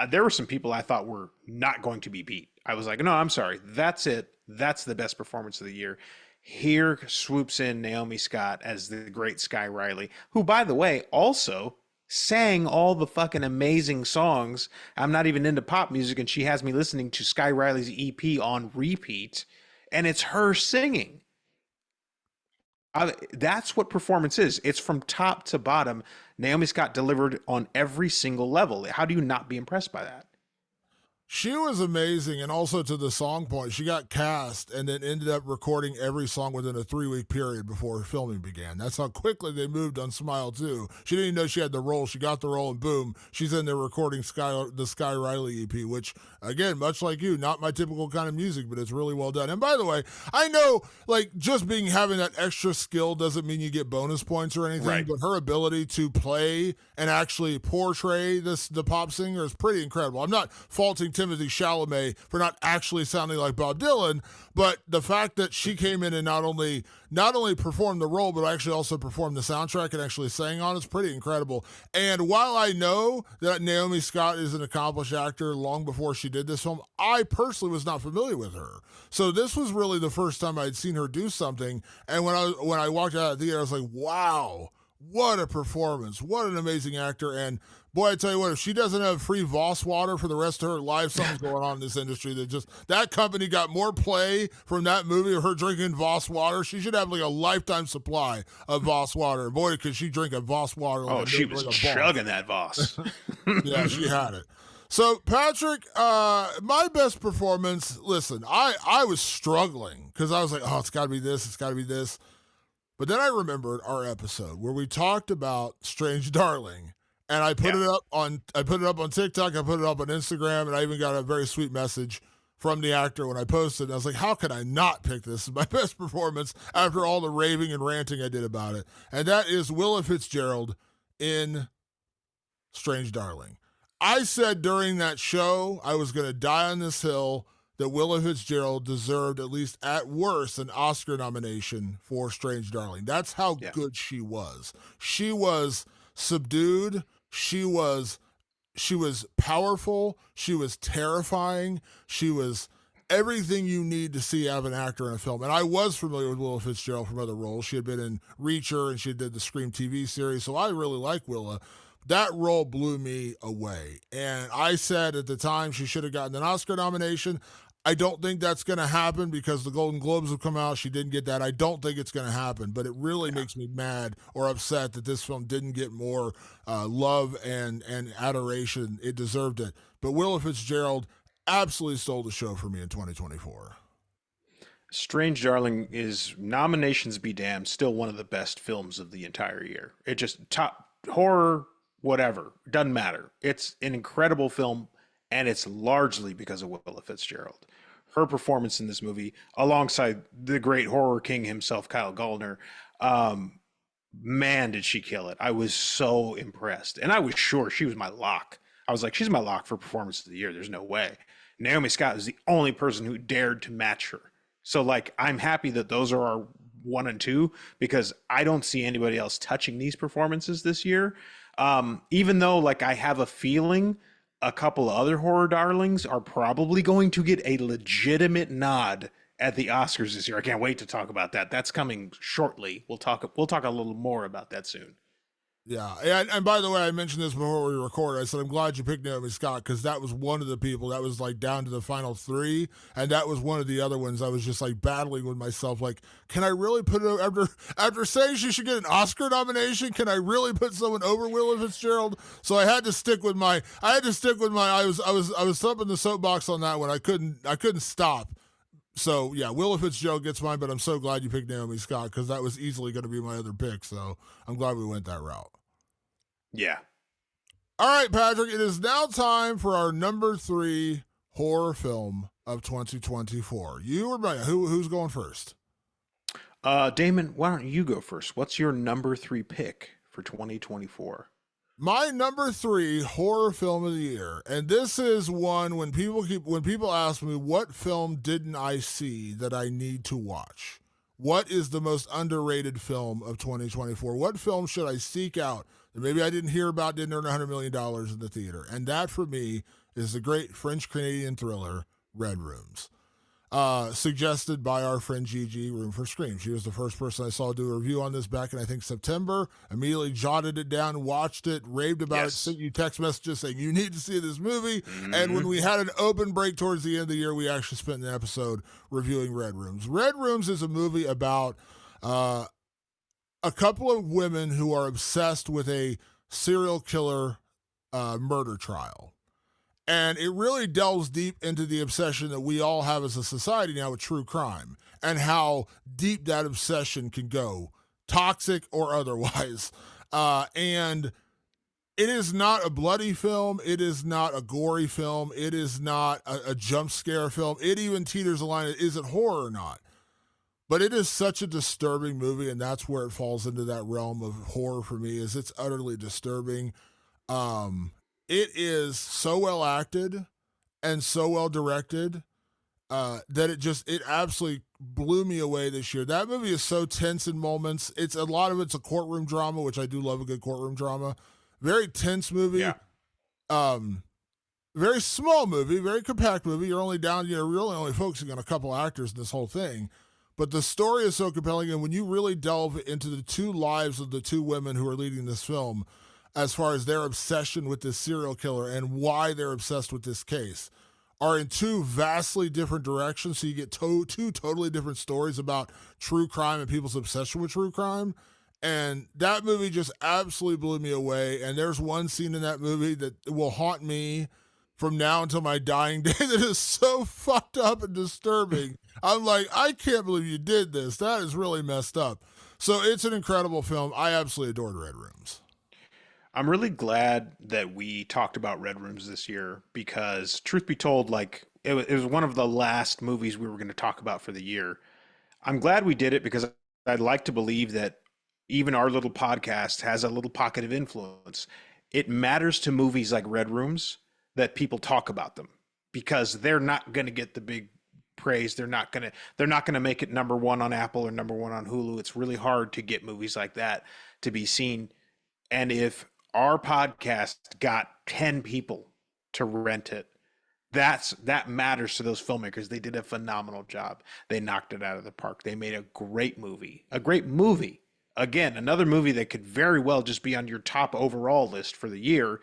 there were some people I thought were not going to be beat. I was like, no, I'm sorry, that's it. That's the best performance of the year. Here swoops in Naomi Scott as the great Sky Riley, who, by the way, also sang all the fucking amazing songs. I'm not even into pop music, and she has me listening to Sky Riley's EP on repeat, and it's her singing. That's what performance is. It's from top to bottom. Naomi Scott delivered on every single level. How do you not be impressed by that? She was amazing. And also to the song point, she got cast and then ended up recording every song within a 3-week period before filming began. That's how quickly they moved on Smile 2. She didn't even know she had the role. She got the role and boom, she's in there recording the Sky Riley EP, which, again, much like you, not my typical kind of music, but it's really well done. And by the way, I know like just having that extra skill doesn't mean you get bonus points or anything, Right. but her ability to play and actually portray the pop singer is pretty incredible. I'm not faulting Timothy Chalamet for not actually sounding like Bob Dylan, but the fact that she came in and not only performed the role, but actually also performed the soundtrack and actually sang on it's pretty incredible. And while I know that Naomi Scott is an accomplished actor long before she did this film, I personally was not familiar with her. So this was really the first time I'd seen her do something. And when I walked out of the theater, I was like, wow, what a performance. What an amazing actor. And boy, I tell you what, if she doesn't have free Voss water for the rest of her life, something's going on in this industry. That company got more play from that movie of her drinking Voss water. She should have like a lifetime supply of Voss water. Boy, could she drink a Voss water. Like she was chugging that Voss. Yeah, she had it. So, Patrick, my best performance, listen, I was struggling because I was like, oh, it's got to be this, it's got to be this. But then I remembered our episode where we talked about Strange Darling, and I put it up on TikTok, I put it up on Instagram, and I even got a very sweet message from the actor when I posted. And I was like, how could I not pick this as my best performance after all the raving and ranting I did about it? And that is Willa Fitzgerald in Strange Darling. I said during that show I was going to die on this hill that Willa Fitzgerald deserved at least at worst an Oscar nomination for Strange Darling. That's how good she was. She was subdued. She was powerful. She was terrifying. She was everything you need to see out of an actor in a film. And I was familiar with Willa Fitzgerald from other roles. She had been in Reacher and she did the Scream TV series. So I really like Willa. That role blew me away. And I said at the time she should have gotten an Oscar nomination. I don't think that's going to happen because the Golden Globes have come out. She didn't get that. I don't think it's going to happen, but it really makes me mad or upset that this film didn't get more love and adoration. It deserved it. But Willa Fitzgerald absolutely stole the show for me in 2024. Strange Darling is, nominations be damned, still one of the best films of the entire year. It just top horror, whatever, doesn't matter. It's an incredible film, and it's largely because of Willa Fitzgerald. Her performance in this movie, alongside the great horror king himself, Kyle Gallner, man, did she kill it. I was so impressed. And I was sure she was my lock. I was like, she's my lock for performance of the year. There's no way. Naomi Scott is the only person who dared to match her. So, like, I'm happy that those are our 1 and 2 because I don't see anybody else touching these performances this year. Even though, like, I have a feeling a couple of other horror darlings are probably going to get a legitimate nod at the Oscars this year. I can't wait to talk about that. That's coming shortly. We'll talk a little more about that soon. Yeah, and by the way, I mentioned this before we recorded. I said I'm glad you picked Naomi Scott because that was one of the people that was like down to the final 3, and that was one of the other ones I was just like battling with myself. Like, can I really put it after saying she should get an Oscar nomination? Can I really put someone over Willa Fitzgerald? So I had to stick with my. I was thumping the soapbox on that one. I couldn't stop. So yeah, Willa Fitzgerald gets mine, but I'm so glad you picked Naomi Scott because that was easily going to be my other pick. So I'm glad we went that route. Yeah. All right, Patrick, it is now time for our number 3 horror film of 2024. You or me? Who's going first? Damon, why don't you go first? What's your number 3 pick for 2024? My number 3 horror film of the year, and this is one when people ask me what film didn't I see that I need to watch. What is the most underrated film of 2024? What film should I seek out that maybe I didn't hear about, didn't earn $100 million in the theater? And that, for me, is the great French-Canadian thriller, Red Rooms. Suggested by our friend Gigi, Room for Scream. She was the first person I saw do a review on this back in, I think, September. Immediately jotted it down, watched it, raved about it, sent you text messages saying, you need to see this movie. Mm-hmm. And when we had an open break towards the end of the year, we actually spent an episode reviewing Red Rooms. Red Rooms is a movie about a couple of women who are obsessed with a serial killer murder trial. And it really delves deep into the obsession that we all have as a society now with true crime and how deep that obsession can go, toxic or otherwise. And it is not a bloody film. It is not a gory film. It is not a jump scare film. It even teeters the line, is it horror or not? But it is such a disturbing movie, and that's where it falls into that realm of horror for me, is it's utterly disturbing. Um, it is so well acted and so well directed that it absolutely blew me away this year. That movie is so tense in moments. It's a lot of it's a courtroom drama, which I do love a good courtroom drama. Very tense movie. Yeah. Very small movie, very compact movie. You're only down, you're really only focusing on a couple actors in this whole thing. But the story is so compelling, and when you really delve into the two lives of the two women who are leading this film, as far as their obsession with this serial killer and why they're obsessed with this case, are in two vastly different directions. So you get two totally different stories about true crime and people's obsession with true crime. And that movie just absolutely blew me away. And there's one scene in that movie that will haunt me from now until my dying day that is so fucked up and disturbing. I'm like, I can't believe you did this. That is really messed up. So it's an incredible film. I absolutely adored Red Rooms. I'm really glad that we talked about Red Rooms this year because, truth be told, like it was one of the last movies we were going to talk about for the year. I'm glad we did it because I'd like to believe that even our little podcast has a little pocket of influence. It matters to movies like Red Rooms that people talk about them because they're not going to get the big praise. They're not going to make it number one on Apple or number one on Hulu. It's really hard to get movies like that to be seen. And if our podcast got 10 people to rent it, that matters to those filmmakers. They did a phenomenal job. They knocked it out of the park. They made a great movie. Again, another movie that could very well just be on your top overall list for the year.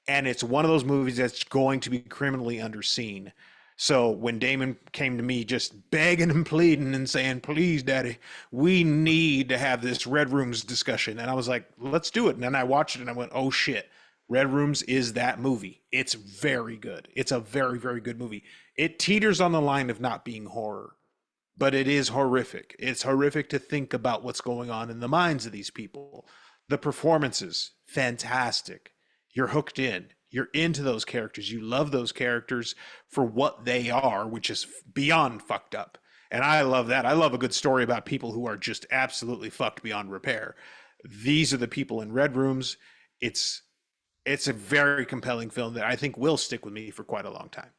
And it's one of those movies that's going to be criminally underseen. So when Damon came to me just begging and pleading and saying, please, Daddy, we need to have this Red Rooms discussion. And I was like, let's do it. And then I watched it and I went, oh shit, Red Rooms is that movie. It's very good. It's a very, very good movie. It teeters on the line of not being horror, but it is horrific. It's horrific to think about what's going on in the minds of these people. The performances, fantastic. You're hooked in. You're into those characters. You love those characters for what they are, which is beyond fucked up. And I love that. I love a good story about people who are just absolutely fucked beyond repair. These are the people in Red Rooms. It's a very compelling film that I think will stick with me for quite a long time.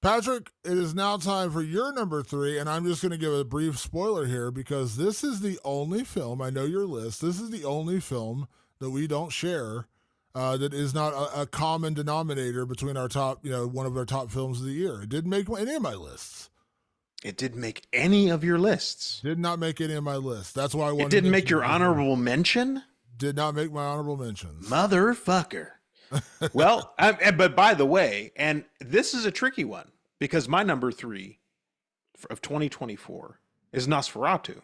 Patrick, it is now time for your number 3, and I'm just going to give a brief spoiler here because this is the only film, I know your list, this is the only film that we don't share that is not a common denominator between our top, one of our top films of the year. It didn't make any of my lists. It didn't make any of your lists. Did not make any of my lists. That's why I wanted. It didn't make your honorable mention? Did not make my honorable mentions. Motherfucker. Well, but by the way, and this is a tricky one because my number 3 of 2024 is Nosferatu.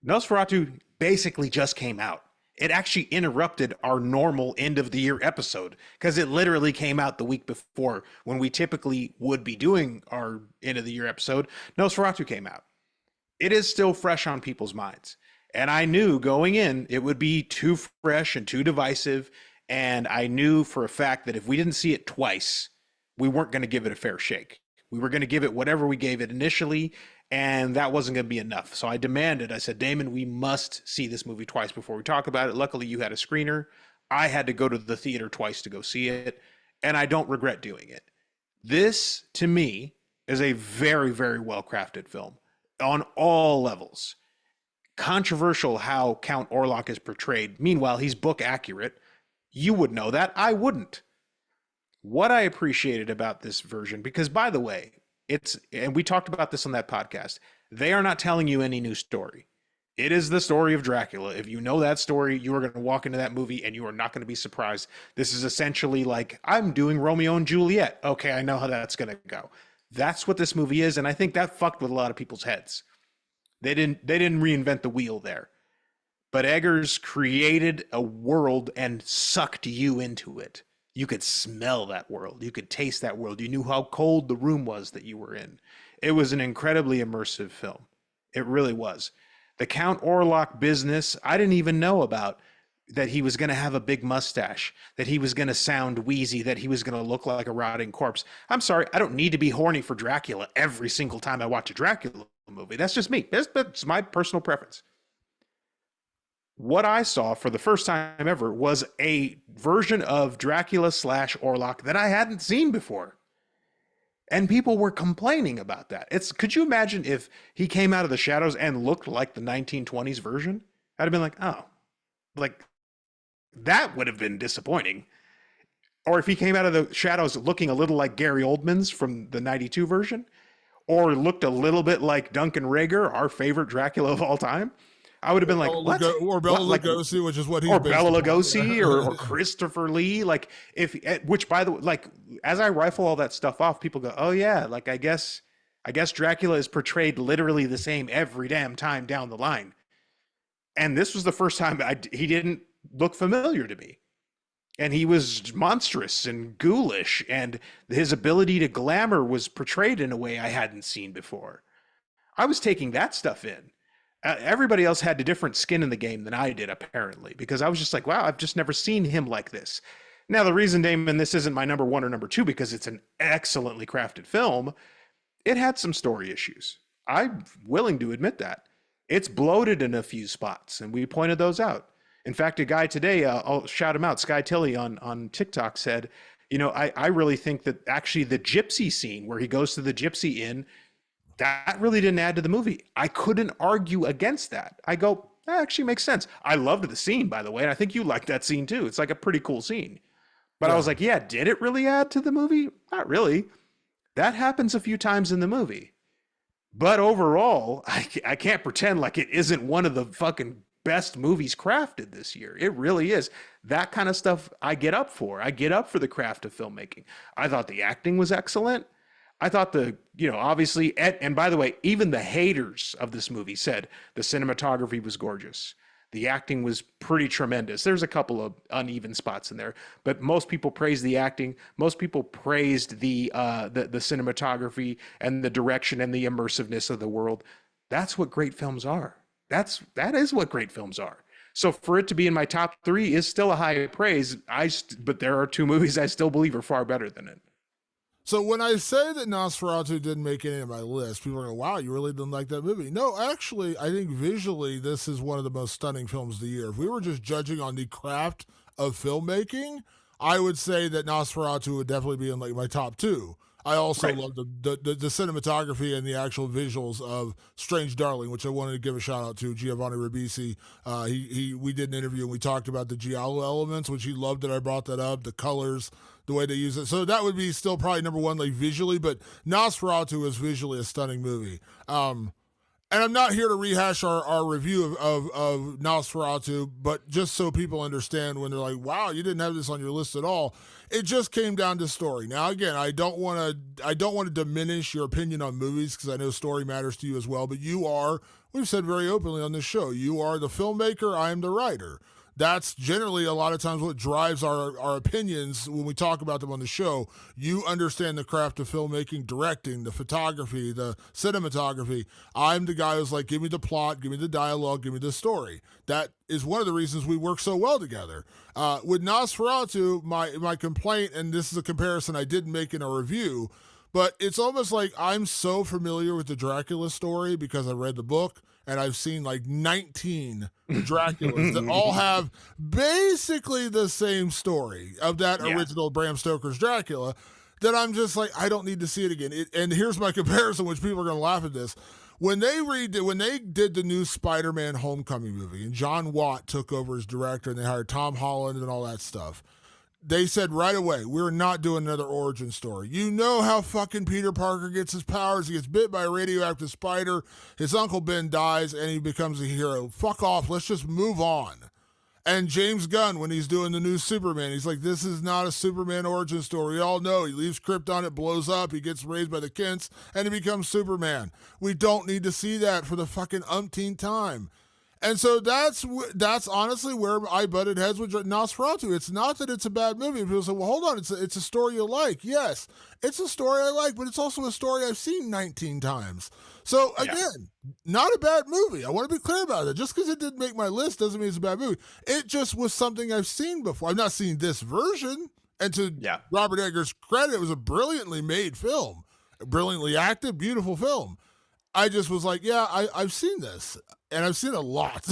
Nosferatu basically just came out. It actually interrupted our normal end of the year episode because it literally came out the week before when we typically would be doing our end of the year episode. Nosferatu came out. It is still fresh on people's minds. And I knew going in, it would be too fresh and too divisive. And I knew for a fact that if we didn't see it twice, we weren't going to give it a fair shake. We were going to give it whatever we gave it initially, and that wasn't going to be enough. So I said, Damon, we must see this movie twice before we talk about it. Luckily, you had a screener. I had to go to the theater twice to go see it, and I don't regret doing it. This, to me, is a very, very well-crafted film on all levels. Controversial how Count Orlok is portrayed. Meanwhile, he's book accurate. You would know that. I wouldn't. What I appreciated about this version, because by the way, and we talked about this on that podcast, they are not telling you any new story. It is the story of Dracula. If you know that story, you are going to walk into that movie and you are not going to be surprised. This is essentially like, I'm doing Romeo and Juliet. Okay, I know how that's going to go. That's what this movie is, and I think that fucked with a lot of people's heads. They didn't reinvent the wheel there. But Eggers created a world and sucked you into it. You could smell that world. You could taste that world. You knew how cold the room was that you were in. It was an incredibly immersive film. It really was. The Count Orlok business, I didn't even know about that he was going to have a big mustache, that he was going to sound wheezy, that he was going to look like a rotting corpse. I'm sorry, I don't need to be horny for Dracula every single time I watch a Dracula movie. That's just me. That's my personal preference. What I saw for the first time ever was a version of Dracula slash Orlok that I hadn't seen before. And people were complaining about that. Could you imagine if he came out of the shadows and looked like the 1920s version? I'd have been like, oh, like that would have been disappointing. Or if he came out of the shadows looking a little like Gary Oldman's from the 92 version, or looked a little bit like Duncan Rager, our favorite Dracula of all time, I would have been like, what? Or Bela What? Like, Lugosi, which is what he's or based Bela upon. Lugosi or Christopher Lee. Like which by the way, like as I rifle all that stuff off, people go, oh yeah, like I guess Dracula is portrayed literally the same every damn time down the line. And this was the first time he didn't look familiar to me. And he was monstrous and ghoulish, and his ability to glamour was portrayed in a way I hadn't seen before. I was taking that stuff in. Everybody else had a different skin in the game than I did, apparently, because I was just like, wow, I've just never seen him like this. Now, the reason, Damon, this isn't my number one or number two, because it's an excellently crafted film, it had some story issues. I'm willing to admit that. It's bloated in a few spots, and we pointed those out. In fact, a guy today, I'll shout him out, Sky Tilly on TikTok said, I really think that actually the gypsy scene where he goes to the gypsy inn, that really didn't add to the movie. I couldn't argue against that. I go, that actually makes sense. I loved the scene, by the way, and I think you liked that scene too. It's like a pretty cool scene. But I was like, yeah, did it really add to the movie? Not really. That happens a few times in the movie. But overall, I can't pretend like it isn't one of the fucking best movies crafted this year. It really is. That kind of stuff I get up for. I get up for the craft of filmmaking. I thought the acting was excellent. I thought obviously, and by the way, even the haters of this movie said the cinematography was gorgeous. The acting was pretty tremendous. There's a couple of uneven spots in there, but most people praised the acting. Most people praised the cinematography and the direction and the immersiveness of the world. That's what great films are. That is what great films are. So for it to be in my top three is still a high praise. But there are two movies I still believe are far better than it. So when I say that Nosferatu didn't make any of my list, people are going, wow, you really didn't like that movie. No, actually, I think visually this is one of the most stunning films of the year. If we were just judging on the craft of filmmaking, I would say that Nosferatu would definitely be in like my top two. I also love the cinematography and the actual visuals of Strange Darling, which I wanted to give a shout out to Giovanni Ribisi. We did an interview and we talked about the giallo elements, which he loved that I brought that up, the colors, the way they use it. So that would be still probably number one, like visually, but Nosferatu is visually a stunning movie. And I'm not here to rehash our review of Nosferatu, but just so people understand when they're like, wow, you didn't have this on your list at all. It just came down to story. Now, again, I don't want to diminish your opinion on movies because I know story matters to you as well, but we've said very openly on this show, you are the filmmaker, I am the writer. That's generally a lot of times what drives our opinions when we talk about them on the show. You understand the craft of filmmaking, directing, the photography, the cinematography. I'm the guy who's like, give me the plot, give me the dialogue, give me the story. That is one of the reasons we work so well together. With Nosferatu, my complaint, and this is a comparison I didn't make in a review, but it's almost like I'm so familiar with the Dracula story because I read the book, and I've seen like 19 Draculas that all have basically the same story of that original Bram Stoker's Dracula, that I'm just like, I don't need to see it again. And here's my comparison, which people are going to laugh at this. When they did the new Spider-Man Homecoming movie and John Watt took over as director and they hired Tom Holland and all that stuff, they said right away, we're not doing another origin story. You know how fucking Peter Parker gets his powers. He gets bit by a radioactive spider. His Uncle Ben dies, and he becomes a hero. Fuck off. Let's just move on. And James Gunn, when he's doing the new Superman, he's like, this is not a Superman origin story. We all know he leaves Krypton, it blows up, he gets raised by the Kents, and he becomes Superman. We don't need to see that for the fucking umpteenth time. And so that's honestly where I butted heads with Nosferatu. It's not that it's a bad movie. People say, "Well, hold on, it's a story you like." Yes, it's a story I like, but it's also a story I've seen 19 times. So Yeah. again, not a bad movie. I want to be clear about it. Just because it didn't make my list doesn't mean it's a bad movie. It just was something I've seen before. I've not seen this version. And to Yeah. Robert Eggers' credit, it was a brilliantly made film, brilliantly acted, beautiful film. I just was like, yeah, I've seen this, and I've seen a lot.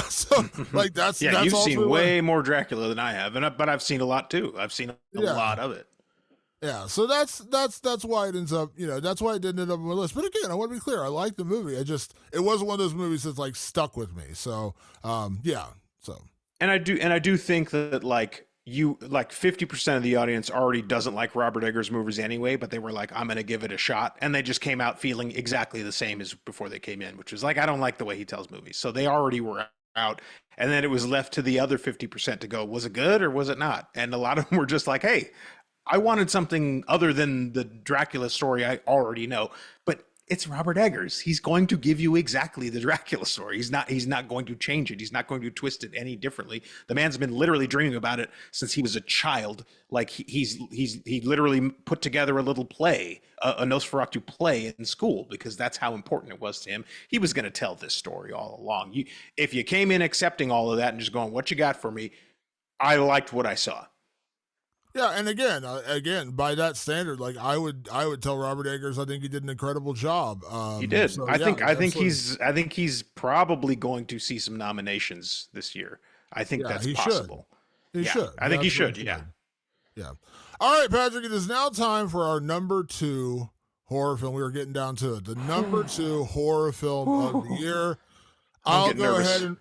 So like that's Yeah, that's you've also seen why- way more Dracula than I have, but I've seen a lot too. I've seen a Yeah. lot of it. Yeah, so that's why it ends up, that's why it didn't end up on my list. But again, I want to be clear, I like the movie. It wasn't one of those movies that's like stuck with me. So yeah, so And I do think that like 50% of the audience already doesn't like Robert Eggers movies anyway, but they were like, I'm gonna give it a shot, and they just came out feeling exactly the same as before they came in, which was like, I don't like the way he tells movies. So they already were out, and then it was left to the other 50% to go, was it good or was it not? And a lot of them were just like, hey, I wanted something other than the Dracula story I already know, but it's Robert Eggers. He's going to give you exactly the Dracula story. He's not going to change it. He's not going to twist it any differently. The man's been literally dreaming about it since he was a child. Like he literally put together a little play, a Nosferatu play in school, because that's how important it was to him. He was going to tell this story all along. If you came in accepting all of that and just going, what you got for me? I liked what I saw. yeah, and again, by that standard, like I would tell Robert Eggers, I think he did an incredible job. He did. So, I yeah, think absolutely. I think he's probably going to see some nominations this year. I think Yeah, that's he possible. should. He Yeah, should. I He think he should. absolutely Yeah. Yeah. All right, Patrick, it is now time for our number 2 horror film. We were getting down to it. The number 2 horror film of the year. I'm I'll getting go nervous.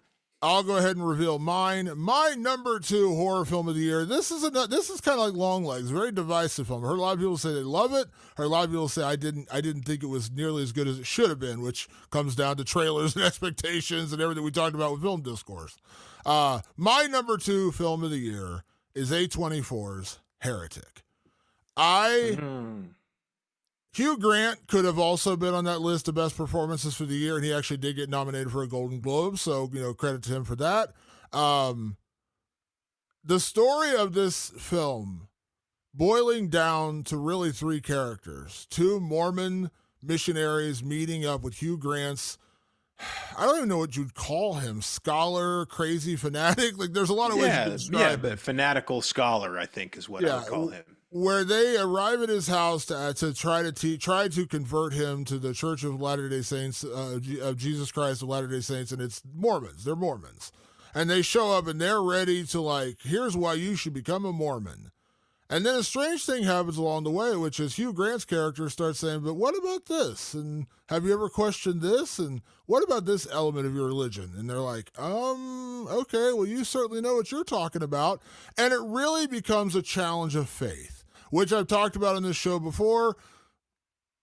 ahead and reveal mine. My number 2 horror film of the year. This is kind of like Long Legs, very divisive film. I heard a lot of people say they love it. I heard a lot of people say I didn't think it was nearly as good as it should have been, which comes down to trailers and expectations and everything we talked about with film discourse. My number 2 film of the year is A24's Heretic. Hugh Grant could have also been on that list of best performances for the year, and he actually did get nominated for a Golden Globe, so credit to him for that. The story of this film boiling down to really 3 characters: 2 Mormon missionaries meeting up with Hugh Grant's, I don't even know what you'd call him, scholar, crazy fanatic. Like there's a lot of ways to describe but fanatical scholar, I think, is what I would call him. Where they arrive at his house to try to convert him to the Church of Latter-day Saints, of Jesus Christ of Latter-day Saints, and it's Mormons. They're Mormons. And they show up and they're ready to like, here's why you should become a Mormon. And then a strange thing happens along the way, which is Hugh Grant's character starts saying, but what about this? And have you ever questioned this? And what about this element of your religion? And they're like, okay, well, you certainly know what you're talking about. And it really becomes a challenge of faith, which I've talked about on this show before.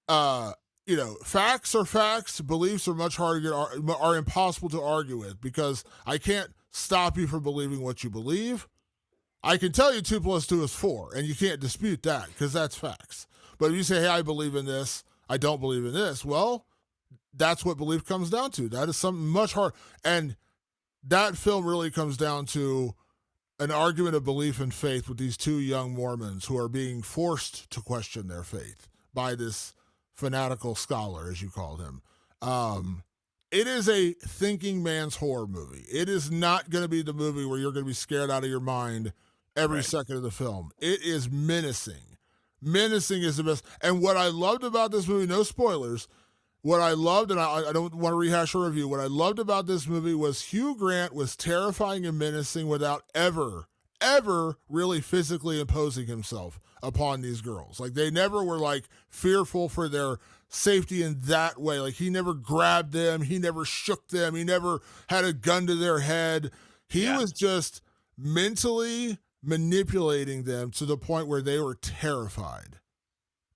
Facts are facts. Beliefs are much harder, are impossible to argue with, because I can't stop you from believing what you believe. I can tell you 2 + 2 is 4, and you can't dispute that because that's facts. But if you say, hey, I believe in this, I don't believe in this, well, that's what belief comes down to. That is something much harder. And that film really comes down to an argument of belief and faith with these 2 young Mormons who are being forced to question their faith by this fanatical scholar, as you called him. It is a thinking man's horror movie. It is not going to be the movie where you're going to be scared out of your mind every second of the film. It is menacing. Menacing is the best. And what I loved about this movie, no spoilers, what I loved, and I don't want to rehash a review, what I loved about this movie was Hugh Grant was terrifying and menacing without ever really physically imposing himself upon these girls. Like they never were like fearful for their safety in that way. Like he never grabbed them, he never shook them, he never had a gun to their head. He was just mentally manipulating them to the point where they were terrified.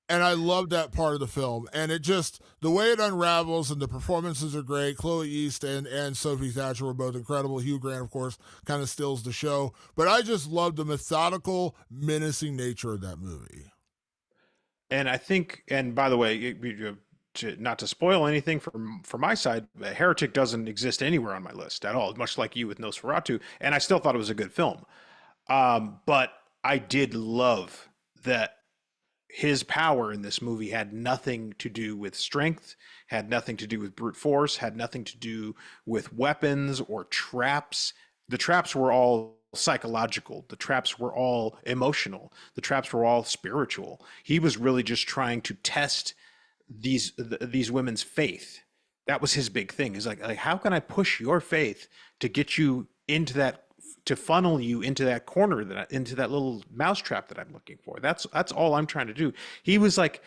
And I love that part of the film. And it just, the way it unravels, and the performances are great. Chloe East and Sophie Thatcher were both incredible. Hugh Grant, of course, kind of steals the show. But I just love the methodical, menacing nature of that movie. And I think, and by the way, not to spoil anything from my side, Heretic doesn't exist anywhere on my list at all, much like you with Nosferatu, and I still thought it was a good film. But I did love that his power in this movie had nothing to do with strength, had nothing to do with brute force, had nothing to do with weapons or traps. The traps were all psychological. The traps were all emotional. The traps were all spiritual. He was really just trying to test these women's faith. That was his big thing. Is like how can I push your faith to get you into that, to funnel you into that corner, into that little mousetrap that I'm looking for. That's all I'm trying to do. He was like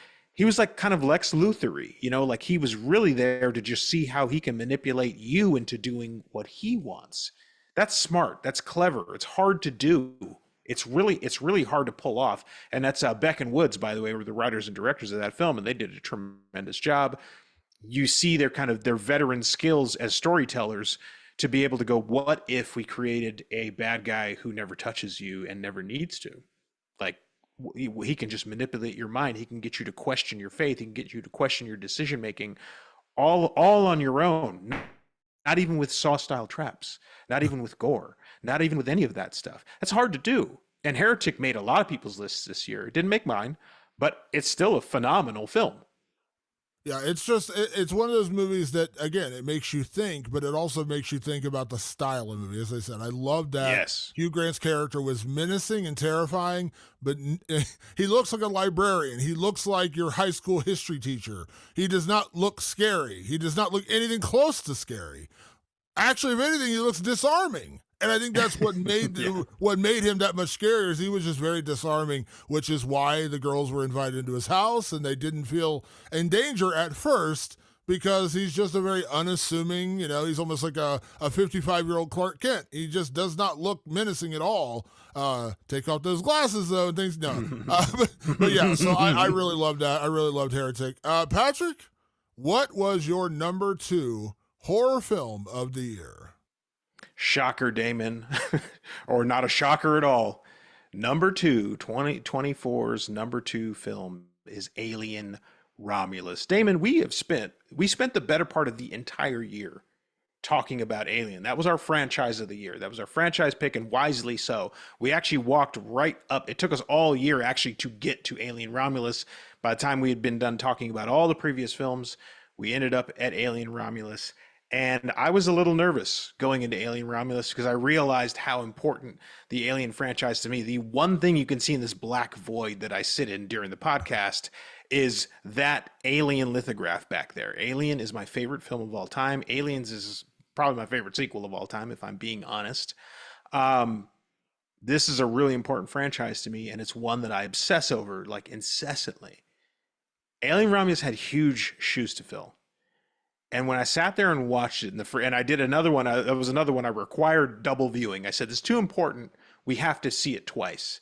kind of Lex Luthor-y, like he was really there to just see how he can manipulate you into doing what he wants. That's smart. That's clever. It's hard to do. It's really hard to pull off. And that's Beck and Woods, by the way, were the writers and directors of that film, and they did a tremendous job. You see their veteran skills as storytellers to be able to go, what if we created a bad guy who never touches you and never needs to? Like, he can just manipulate your mind. He can get you to question your faith. He can get you to question your decision making, all on your own. Not even with Saw-style traps, not even with gore, not even with any of that stuff. That's hard to do. And Heretic made a lot of people's lists this year. It didn't make mine, but it's still a phenomenal film. Yeah, it's one of those movies that, again, it makes you think, but it also makes you think about the style of the movie. As I said, I love that. Yes. Hugh Grant's character was menacing and terrifying, but he looks like a librarian. He looks like your high school history teacher. He does not look scary. He does not look anything close to scary. Actually, if anything, he looks disarming. And I think that's what made what made him that much scarier is he was just very disarming, which is why the girls were invited into his house and they didn't feel in danger at first because he's just a very unassuming, he's almost like a 55-year-old Clark Kent. He just does not look menacing at all. Take off those glasses, though, and things. No. But yeah, so I really loved that. I really loved Heretic. Patrick, what was your number 2 horror film of the year? Shocker, Damon, or not a shocker at all. Number 2, 2024's number 2 film is Alien Romulus. Damon, we spent the better part of the entire year talking about Alien. That was our franchise of the year. That was our franchise pick, and wisely so. We actually walked right up. It took us all year actually to get to Alien Romulus. By the time we had been done talking about all the previous films, we ended up at Alien Romulus. And I was a little nervous going into Alien Romulus because I realized how important the Alien franchise to me. The one thing you can see in this black void that I sit in during the podcast is that Alien lithograph back there. Alien is my favorite film of all time. Aliens is probably my favorite sequel of all time, if I'm being honest. This is a really important franchise to me, and it's one that I obsess over like incessantly. Alien Romulus had huge shoes to fill. And when I sat there and watched it and I did another one, that was another one I required double viewing. I said, it's too important. We have to see it twice.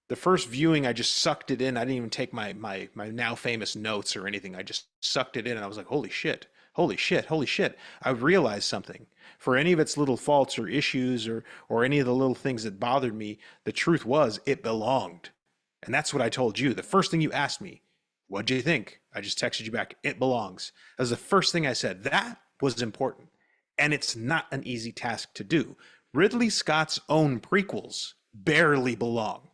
The first viewing, I just sucked it in. I didn't even take my now famous notes or anything. I just sucked it in and I was like, holy shit. I realized something. For any of its little faults or issues or any of the little things that bothered me, the truth was it belonged. And that's what I told you. The first thing you asked me, what'd you think? I just texted you back, it belongs. That was the first thing I said. That was important. And it's not an easy task to do. Ridley Scott's own prequels barely belong.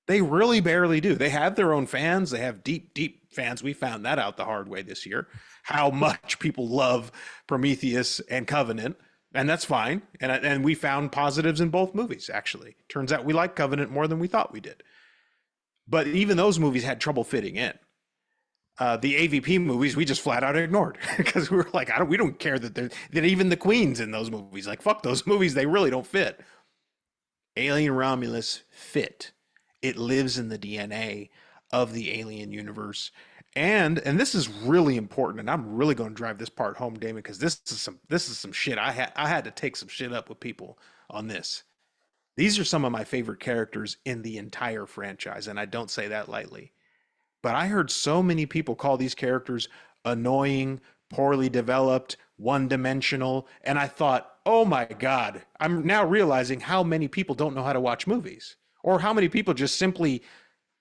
They really barely do. They have their own fans. They have deep, deep fans. We found that out the hard way this year, how much people love Prometheus and Covenant. And that's fine. And we found positives in both movies, actually. Turns out we like Covenant more than we thought we did. But even those movies had trouble fitting in. The AVP movies we just flat out ignored because we were like, we don't care that even the Queen's in those movies. Like, fuck those movies, they really don't fit. Alien Romulus fit. It lives in the DNA of the Alien universe, and this is really important. And I'm really going to drive this part home, Damon, because this is some shit. I had to take some shit up with people on this. These are some of my favorite characters in the entire franchise, and I don't say that lightly. But I heard so many people call these characters annoying, poorly developed, one-dimensional, and I thought, oh my God, I'm now realizing how many people don't know how to watch movies, or how many people just simply,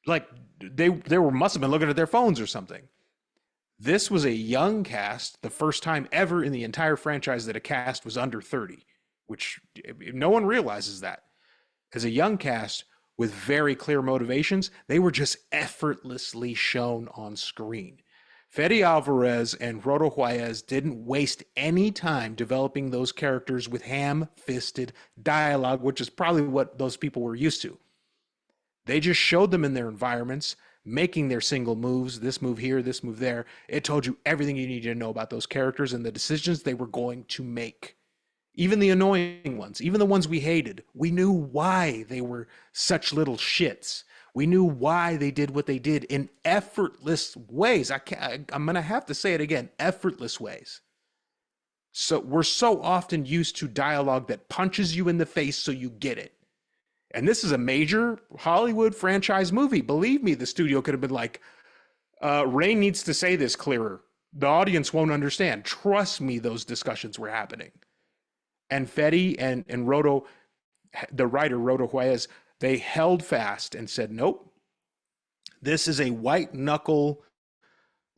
like, they must have been looking at their phones or something. This was a young cast, the first time ever in the entire franchise that a cast was under 30, which no one realizes that. As a young cast with very clear motivations, they were just effortlessly shown on screen. Fede Alvarez and Roto Juarez didn't waste any time developing those characters with ham-fisted dialogue, which is probably what those people were used to. They just showed them in their environments, making their single moves, this move here, this move there. It told you everything you needed to know about those characters and the decisions they were going to make. Even the annoying ones, even the ones we hated, we knew why they were such little shits. We knew why they did what they did in effortless ways. I'm going to have to say it again, effortless ways. So we're so often used to dialogue that punches you in the face so you get it. And this is a major Hollywood franchise movie. Believe me, the studio could have been like, Ray needs to say this clearer. The audience won't understand. Trust me, those discussions were happening. And Fede and Roto, the writer, Roto Juarez, they held fast and said, nope, this is a white knuckle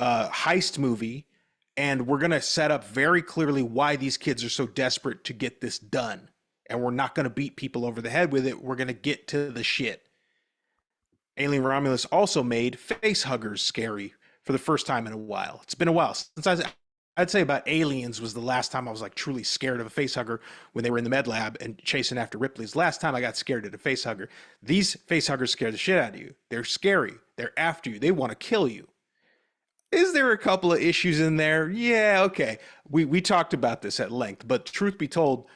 heist movie. And we're going to set up very clearly why these kids are so desperate to get this done. And we're not going to beat people over the head with it. We're going to get to the shit. Alien Romulus also made face huggers scary for the first time in a while. It's been a while since I'd say about Aliens was the last time I was like truly scared of a face hugger, when they were in the med lab and chasing after Ripley's. Last time I got scared at a face hugger. These face huggers scare the shit out of you. They're scary. They're after you. They want to kill you. Is there a couple of issues in there? Yeah, okay. We talked about this at length, but truth be told,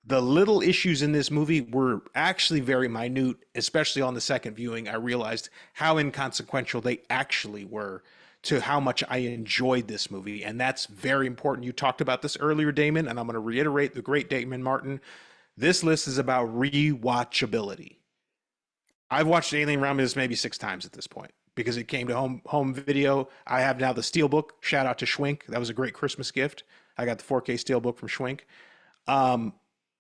the little issues in this movie were actually very minute, especially on the second viewing. I realized how inconsequential they actually were to how much I enjoyed this movie. And that's very important. You talked about this earlier, Damon, and I'm going to reiterate the great Damon Martin. This list is about rewatchability. I've watched Alien Romulus maybe 6 times at this point because it came to home video. I have now the Steelbook. Shout out to Schwink. That was a great Christmas gift. I got the 4K Steelbook from Schwink.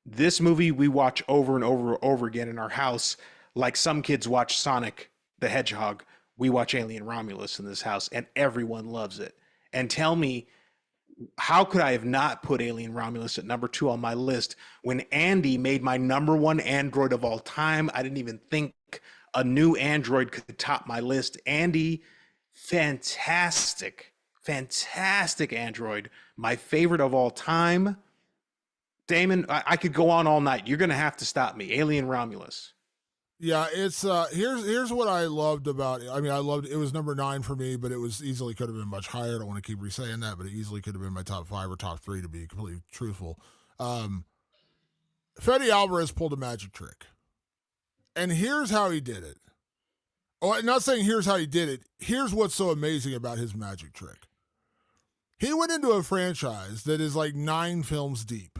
This movie we watch over and over and over again in our house. Like some kids watch Sonic the Hedgehog, we watch Alien Romulus in this house, and everyone loves it. And tell me, how could I have not put Alien Romulus at number 2 on my list when Andy made my number 1 android of all time? I didn't even think a new android could top my list. Andy, fantastic android, my favorite of all time. Damon, I could go on all night. You're going to have to stop me. Alien Romulus. Yeah, it's here's what I loved about it. I mean, I loved it. It was number 9 for me, but it was easily could have been much higher. I don't want to keep re-saying that, but it easily could have been my top 5 or top 3 to be completely truthful. Fede Alvarez pulled a magic trick. And here's how he did it. Oh, I'm not saying here's how he did it. Here's what's so amazing about his magic trick. He went into a franchise that is like 9 films deep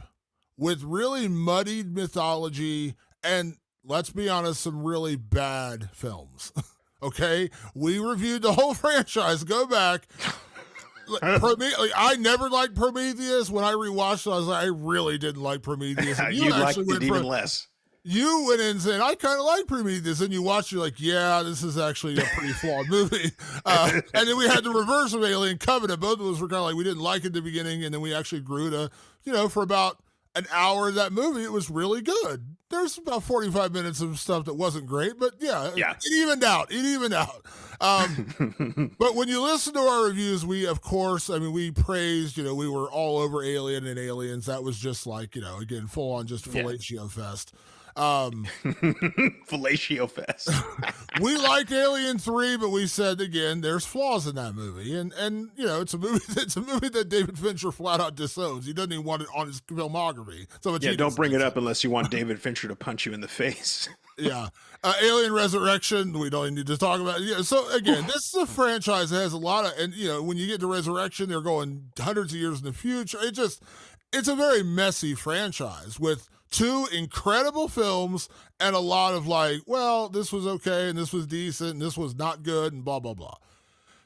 with really muddied mythology and, let's be honest, some really bad films. Okay? We reviewed the whole franchise. Go back. I never liked Prometheus. When I rewatched it, I was like, I really didn't like Prometheus. You liked it even less. You went in and said, I kind of like Prometheus. And you watch, you're like, yeah, this is actually a pretty flawed movie. And then we had the reverse of Alien Covenant. Both of us were kind of like, we didn't like it at the beginning. And then we actually grew to, for about an hour of that movie, it was really good. There's about 45 minutes of stuff that wasn't great, but yeah. It evened out. But when you listen to our reviews, we, of course, we praised, we were all over Alien and Aliens. That was just like, again, full on just fellatio fest. Fellatio fest. We liked Alien 3, but we said again, there's flaws in that movie, and it's a movie that David Fincher flat out disowns. He doesn't even want it on his filmography. So don't bring it up unless you want David Fincher to punch you in the face. Yeah. Alien Resurrection, we don't need to talk about it. Yeah, so again, this is a franchise that has a lot of, and when you get to Resurrection, they're going hundreds of years in the future. It's a very messy franchise with 2 incredible films and a lot of like, well, this was okay and this was decent and this was not good and blah, blah, blah.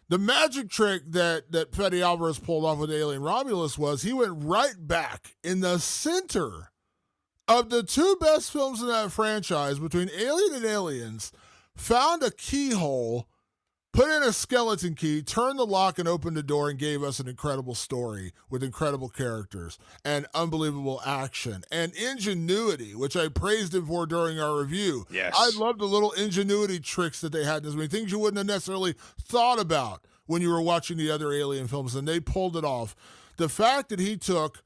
The magic trick that Fede Alvarez pulled off with Alien Romulus was he went right back in the center of the 2 best films in that franchise between Alien and Aliens, found a keyhole, put in a skeleton key, turned the lock, and opened the door, and gave us an incredible story with incredible characters and unbelievable action and ingenuity, which I praised him for during our review. I Yes. love the little ingenuity tricks that they had in this movie, things you wouldn't have necessarily thought about when you were watching the other Alien films, and they pulled it off. The fact that he took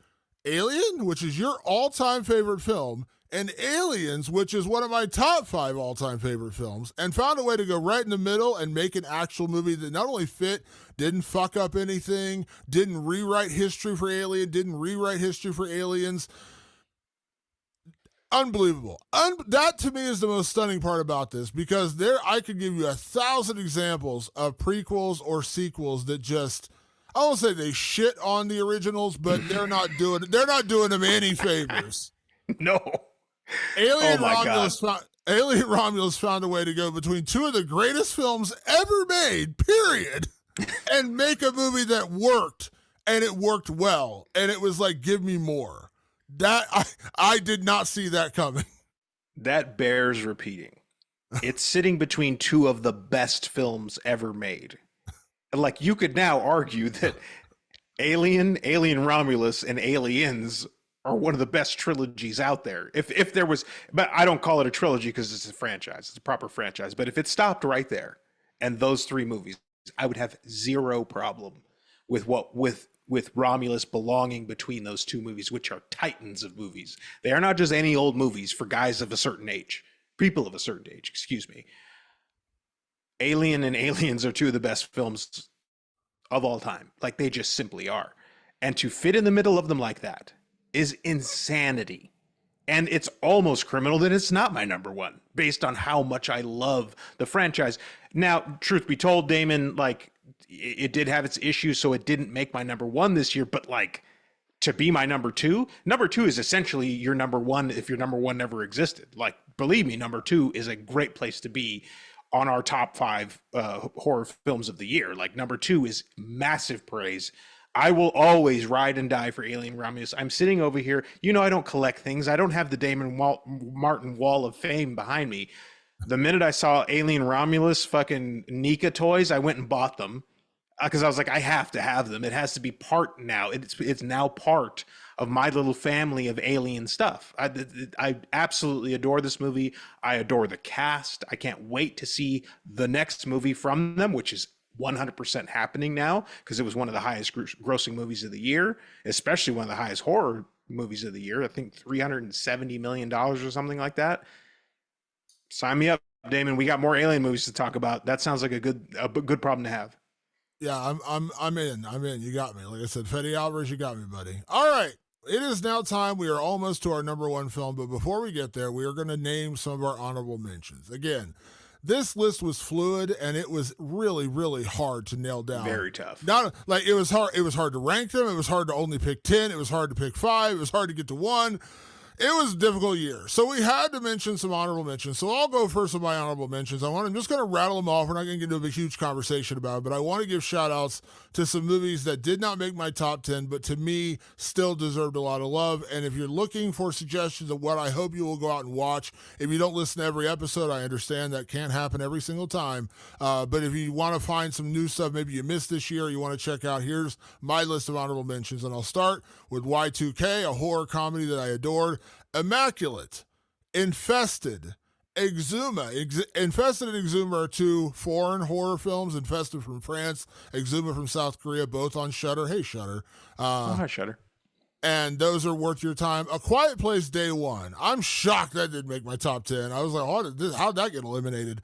Alien, which is your all-time favorite film, and Aliens, which is one of my top 5 all-time favorite films, and found a way to go right in the middle and make an actual movie that not only fit, didn't fuck up anything, didn't rewrite history for Alien, didn't rewrite history for Aliens. Unbelievable. That to me is the most stunning part about this, because I could give you 1,000 examples of prequels or sequels that just, I won't say they shit on the originals, but they're not doing them any favors. No. Alien Oh my God. Romulus found a way to go between two of the greatest films ever made, period, and make a movie that worked, and it worked well, and it was like, give me more. That I did not see that coming. That bears repeating. It's sitting between two of the best films ever made. Like, you could now argue that Alien Romulus, and Aliens are one of the best trilogies out there. If there was, but I don't call it a trilogy because it's a franchise. It's a proper franchise. But if it stopped right there and those 3 movies, I would have zero problem with Romulus belonging between those 2 movies, which are titans of movies. They are not just any old movies for guys of a certain age, people of a certain age, excuse me. Alien and Aliens are 2 of the best films of all time. Like, they just simply are. And to fit in the middle of them like that is insanity. And it's almost criminal that it's not my number 1, based on how much I love the franchise. Now, truth be told, Damon, like, it did have its issues, so it didn't make my number 1 this year. But, like, to be my number 2 is essentially your number 1 if your number 1 never existed. Like, believe me, number 2 is a great place to be on our top 5 horror films of the year. Like, number 2 is massive praise. I will always ride and die for Alien Romulus. I'm sitting over here. You know, I don't collect things. I don't have the Damon Martin Wall of Fame behind me. The minute I saw Alien Romulus fucking Nika toys, I went and bought them because I was like, I have to have them. It has to be part now. It's now part of my little family of alien stuff. I absolutely adore this movie. I adore the cast. I can't wait to see the next movie from them, which is 100% happening now because it was one of the highest grossing movies of the year, especially one of the highest horror movies of the year. I think $370 million or something like that. Sign me up, Damon. We got more alien movies to talk about. That sounds like a good problem to have. Yeah, I'm in. You got me. Like I said, Fede Alvarez, you got me, buddy. All right. It is now time. We are almost to our number 1 film, but before we get there, we are going to name some of our honorable mentions. Again, this list was fluid, and it was really, really hard to nail down. Very tough. Not like it was hard. It was hard to rank them. It was hard to only pick 10. It was hard to pick 5. It was hard to get to 1. It was a difficult year. So we had to mention some honorable mentions. So I'll go first with my honorable mentions. I'm just going to rattle them off. We're not going to get into a huge conversation about it, but I want to give shout outs to some movies that did not make my top 10, but to me still deserved a lot of love. And if you're looking for suggestions of what I hope you will go out and watch, if you don't listen to every episode, I understand that can't happen every single time. But if you want to find some new stuff, maybe you missed this year, you want to check out, here's my list of honorable mentions. And I'll start with Y2K, a horror comedy that I adored. Immaculate, Infested, Exuma. Infested and Exuma are 2 foreign horror films. Infested from France, Exuma from South Korea, both on Shudder. Hey, Shudder. Hi, Shudder. And those are worth your time. A Quiet Place Day One. I'm shocked that didn't make my top 10. I was like, how'd that get eliminated?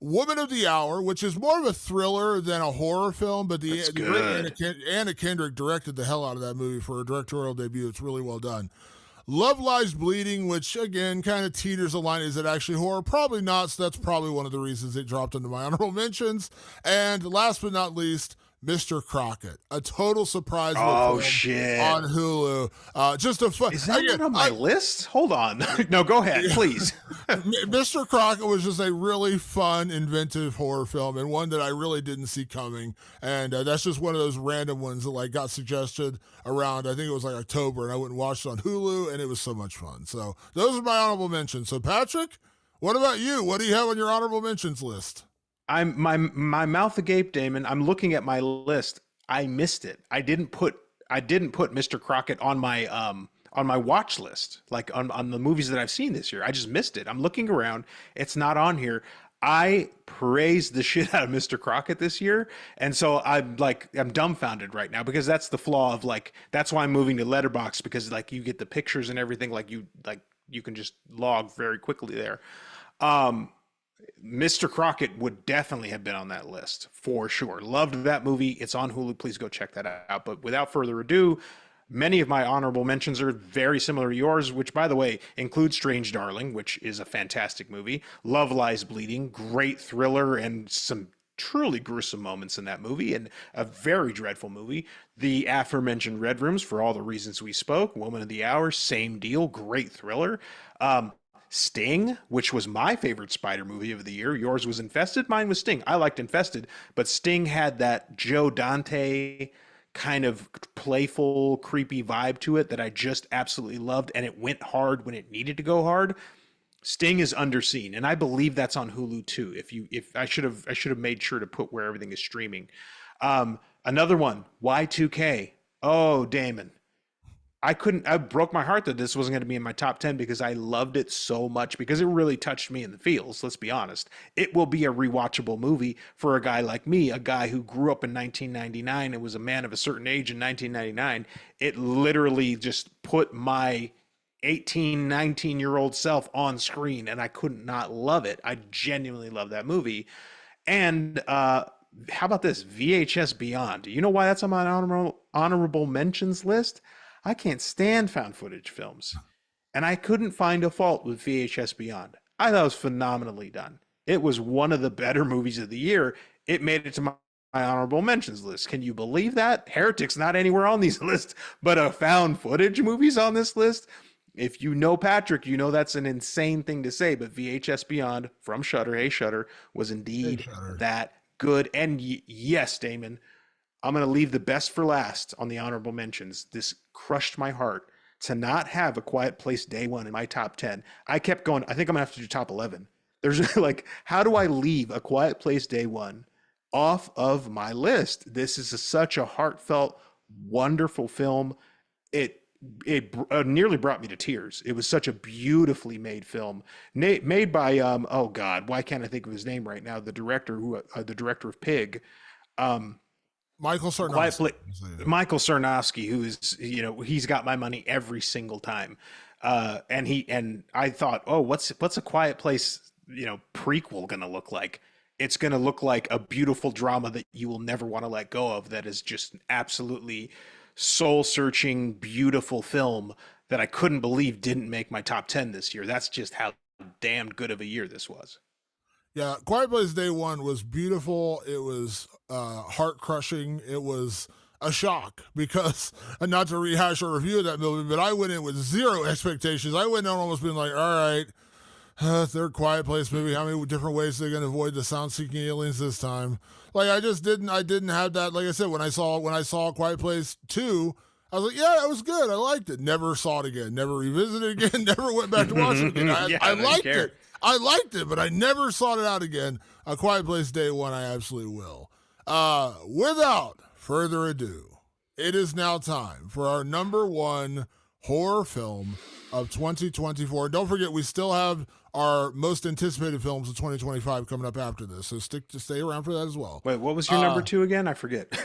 Woman of the Hour, which is more of a thriller than a horror film, but the Anna Kendrick directed the hell out of that movie for a directorial debut. It's really well done. Love Lies Bleeding, which, again, kind of teeters the line. Is it actually horror? Probably not, so that's probably one of the reasons it dropped into my honorable mentions. And last but not least, Mr. Crockett, a total surprise oh shit on Hulu. Just a fun. Is that not on my list? Hold on. No, go ahead, please. Mr. Crockett was just a really fun, inventive horror film, and one that I really didn't see coming. And that's just one of those random ones that like got suggested around. I think it was like October, and I went and watched it on Hulu, and it was so much fun. So those are my honorable mentions. So Patrick, what about you? What do you have on your honorable mentions list? my mouth agape, Damon. I'm looking at my list. I missed it. I didn't put Mr. Crockett on my watch list, like on the movies that I've seen this year. I just missed it. I'm looking around. It's not on here. I praised the shit out of Mr. Crockett this year. And so I'm dumbfounded right now because that's the flaw of like, that's why I'm moving to Letterbox, because like you get the pictures and everything, like you can just log very quickly there. Um, Mr. Crockett would definitely have been on that list for sure. Loved that movie. It's on Hulu. Please go check that out. But without further ado, many of my honorable mentions are very similar to yours, which, by the way, includes Strange Darling, which is a fantastic movie. Love Lies Bleeding, great thriller and some truly gruesome moments in that movie, and a very dreadful movie. The aforementioned Red Rooms, for all the reasons we spoke. Woman of the Hour, same deal, great thriller. Sting, which was my favorite Spider movie of the year. Yours was Infested. Mine was Sting. I liked Infested, but Sting had that Joe Dante kind of playful, creepy vibe to it that I just absolutely loved, and it went hard when it needed to go hard. Sting is underseen, and I believe that's on Hulu too. If I should have made sure to put where everything is streaming. Another one, Y2K. Oh, Damon. I broke my heart that this wasn't going to be in my top 10 because I loved it so much, because it really touched me in the feels. Let's be honest. It will be a rewatchable movie for a guy like me, a guy who grew up in 1999 and was a man of a certain age in 1999. It literally just put my 18, 19-year-old self on screen, and I couldn't not love it. I genuinely love that movie. And how about this? VHS Beyond. You know why that's on my honorable mentions list? I can't stand found footage films. And I couldn't find a fault with VHS Beyond. I thought it was phenomenally done. It was one of the better movies of the year. It made it to my honorable mentions list. Can you believe that? Heretic's not anywhere on these lists, but a found footage movie's on this list. If you know Patrick, you know that's an insane thing to say, but VHS Beyond from Shudder, hey Shudder, was indeed that good. And yes, Damon, I'm going to leave the best for last on the honorable mentions. This crushed my heart to not have A Quiet Place Day One in my top 10. I kept going. I think I'm going to have to do top 11. There's like, how do I leave A Quiet Place Day One off of my list? This is such a heartfelt, wonderful film. It nearly brought me to tears. It was such a beautifully made film, made by oh God, why can't I think of his name right now? The director of Pig. Um, Michael Quiet Sarnowski. Pla- Michael Sarnowski, who is, he's got my money every single time. And I thought, oh, what's A Quiet Place, prequel gonna look like? It's gonna look like a beautiful drama that you will never want to let go of. That is just an absolutely soul-searching, beautiful film that I couldn't believe didn't make my top 10 this year. That's just how damn good of a year this was. Yeah, Quiet Place Day One was beautiful. It was heart crushing. It was a shock because, and not to rehash our review of that movie, but I went in with zero expectations. I went in almost being like, all right, third Quiet Place movie. How many different ways are they going to avoid the sound-seeking aliens this time? Like I didn't have that. Like I said, when I saw Quiet Place 2, I was like, yeah, it was good. I liked it. Never saw it again. Never revisited it again. Never went back to watch it again. I liked it. I liked it, but I never sought it out again. A Quiet Place Day One, I absolutely will. Without further ado, it is now time for our number one horror film of 2024. Don't forget, we still have our most anticipated films of 2025 coming up after this, so stay around for that as well. Wait, what was your number two again? I forget.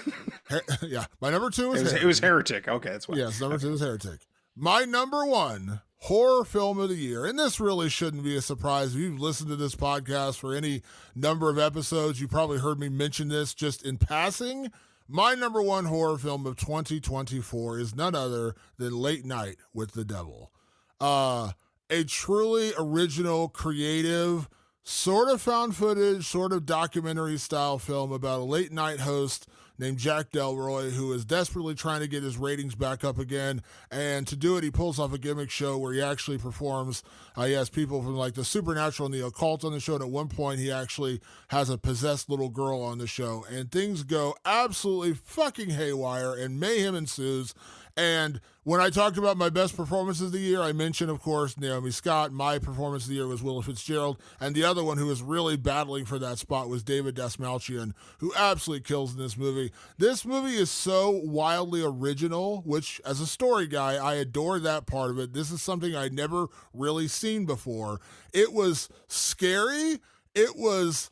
Yeah, my number two is it was Heretic. Okay, that's why. Yes, number two is Heretic. My number one horror film of the year, and this really shouldn't be a surprise. If you've listened to this podcast for any number of episodes, you probably heard me mention this just in passing. My number one horror film of 2024 is none other than Late Night with the Devil. A truly original, creative, sort of found footage, sort of documentary style film about a late night host named Jack Delroy, who is desperately trying to get his ratings back up again. And to do it, he pulls off a gimmick show where he actually performs. He has people from like the supernatural and the occult on the show. And at one point, he actually has a possessed little girl on the show. And things go absolutely fucking haywire and mayhem ensues. And when I talked about my best performances of the year, I mentioned, of course, Naomi Scott. My performance of the year was Willa Fitzgerald. And the other one who was really battling for that spot was David Dastmalchian, who absolutely kills in this movie. This movie is so wildly original, which, as a story guy, I adore that part of it. This is something I'd never really seen before. It was scary. It was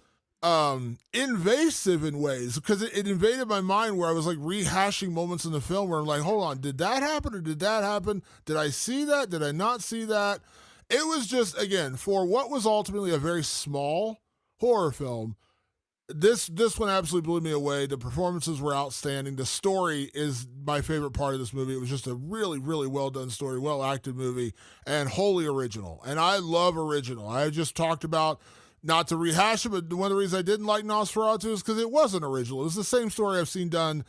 invasive in ways because it invaded my mind where I was like rehashing moments in the film where I'm like, hold on, did that happen or did that happen? Did I see that? Did I not see that? It was just, again, for what was ultimately a very small horror film, this one absolutely blew me away. The performances were outstanding. The story is my favorite part of this movie. It was just a really, really well done story, well acted movie, and wholly original. And I love original. I just talked about, not to rehash it, but one of the reasons I didn't like Nosferatu is because it wasn't original. It was the same story I've seen done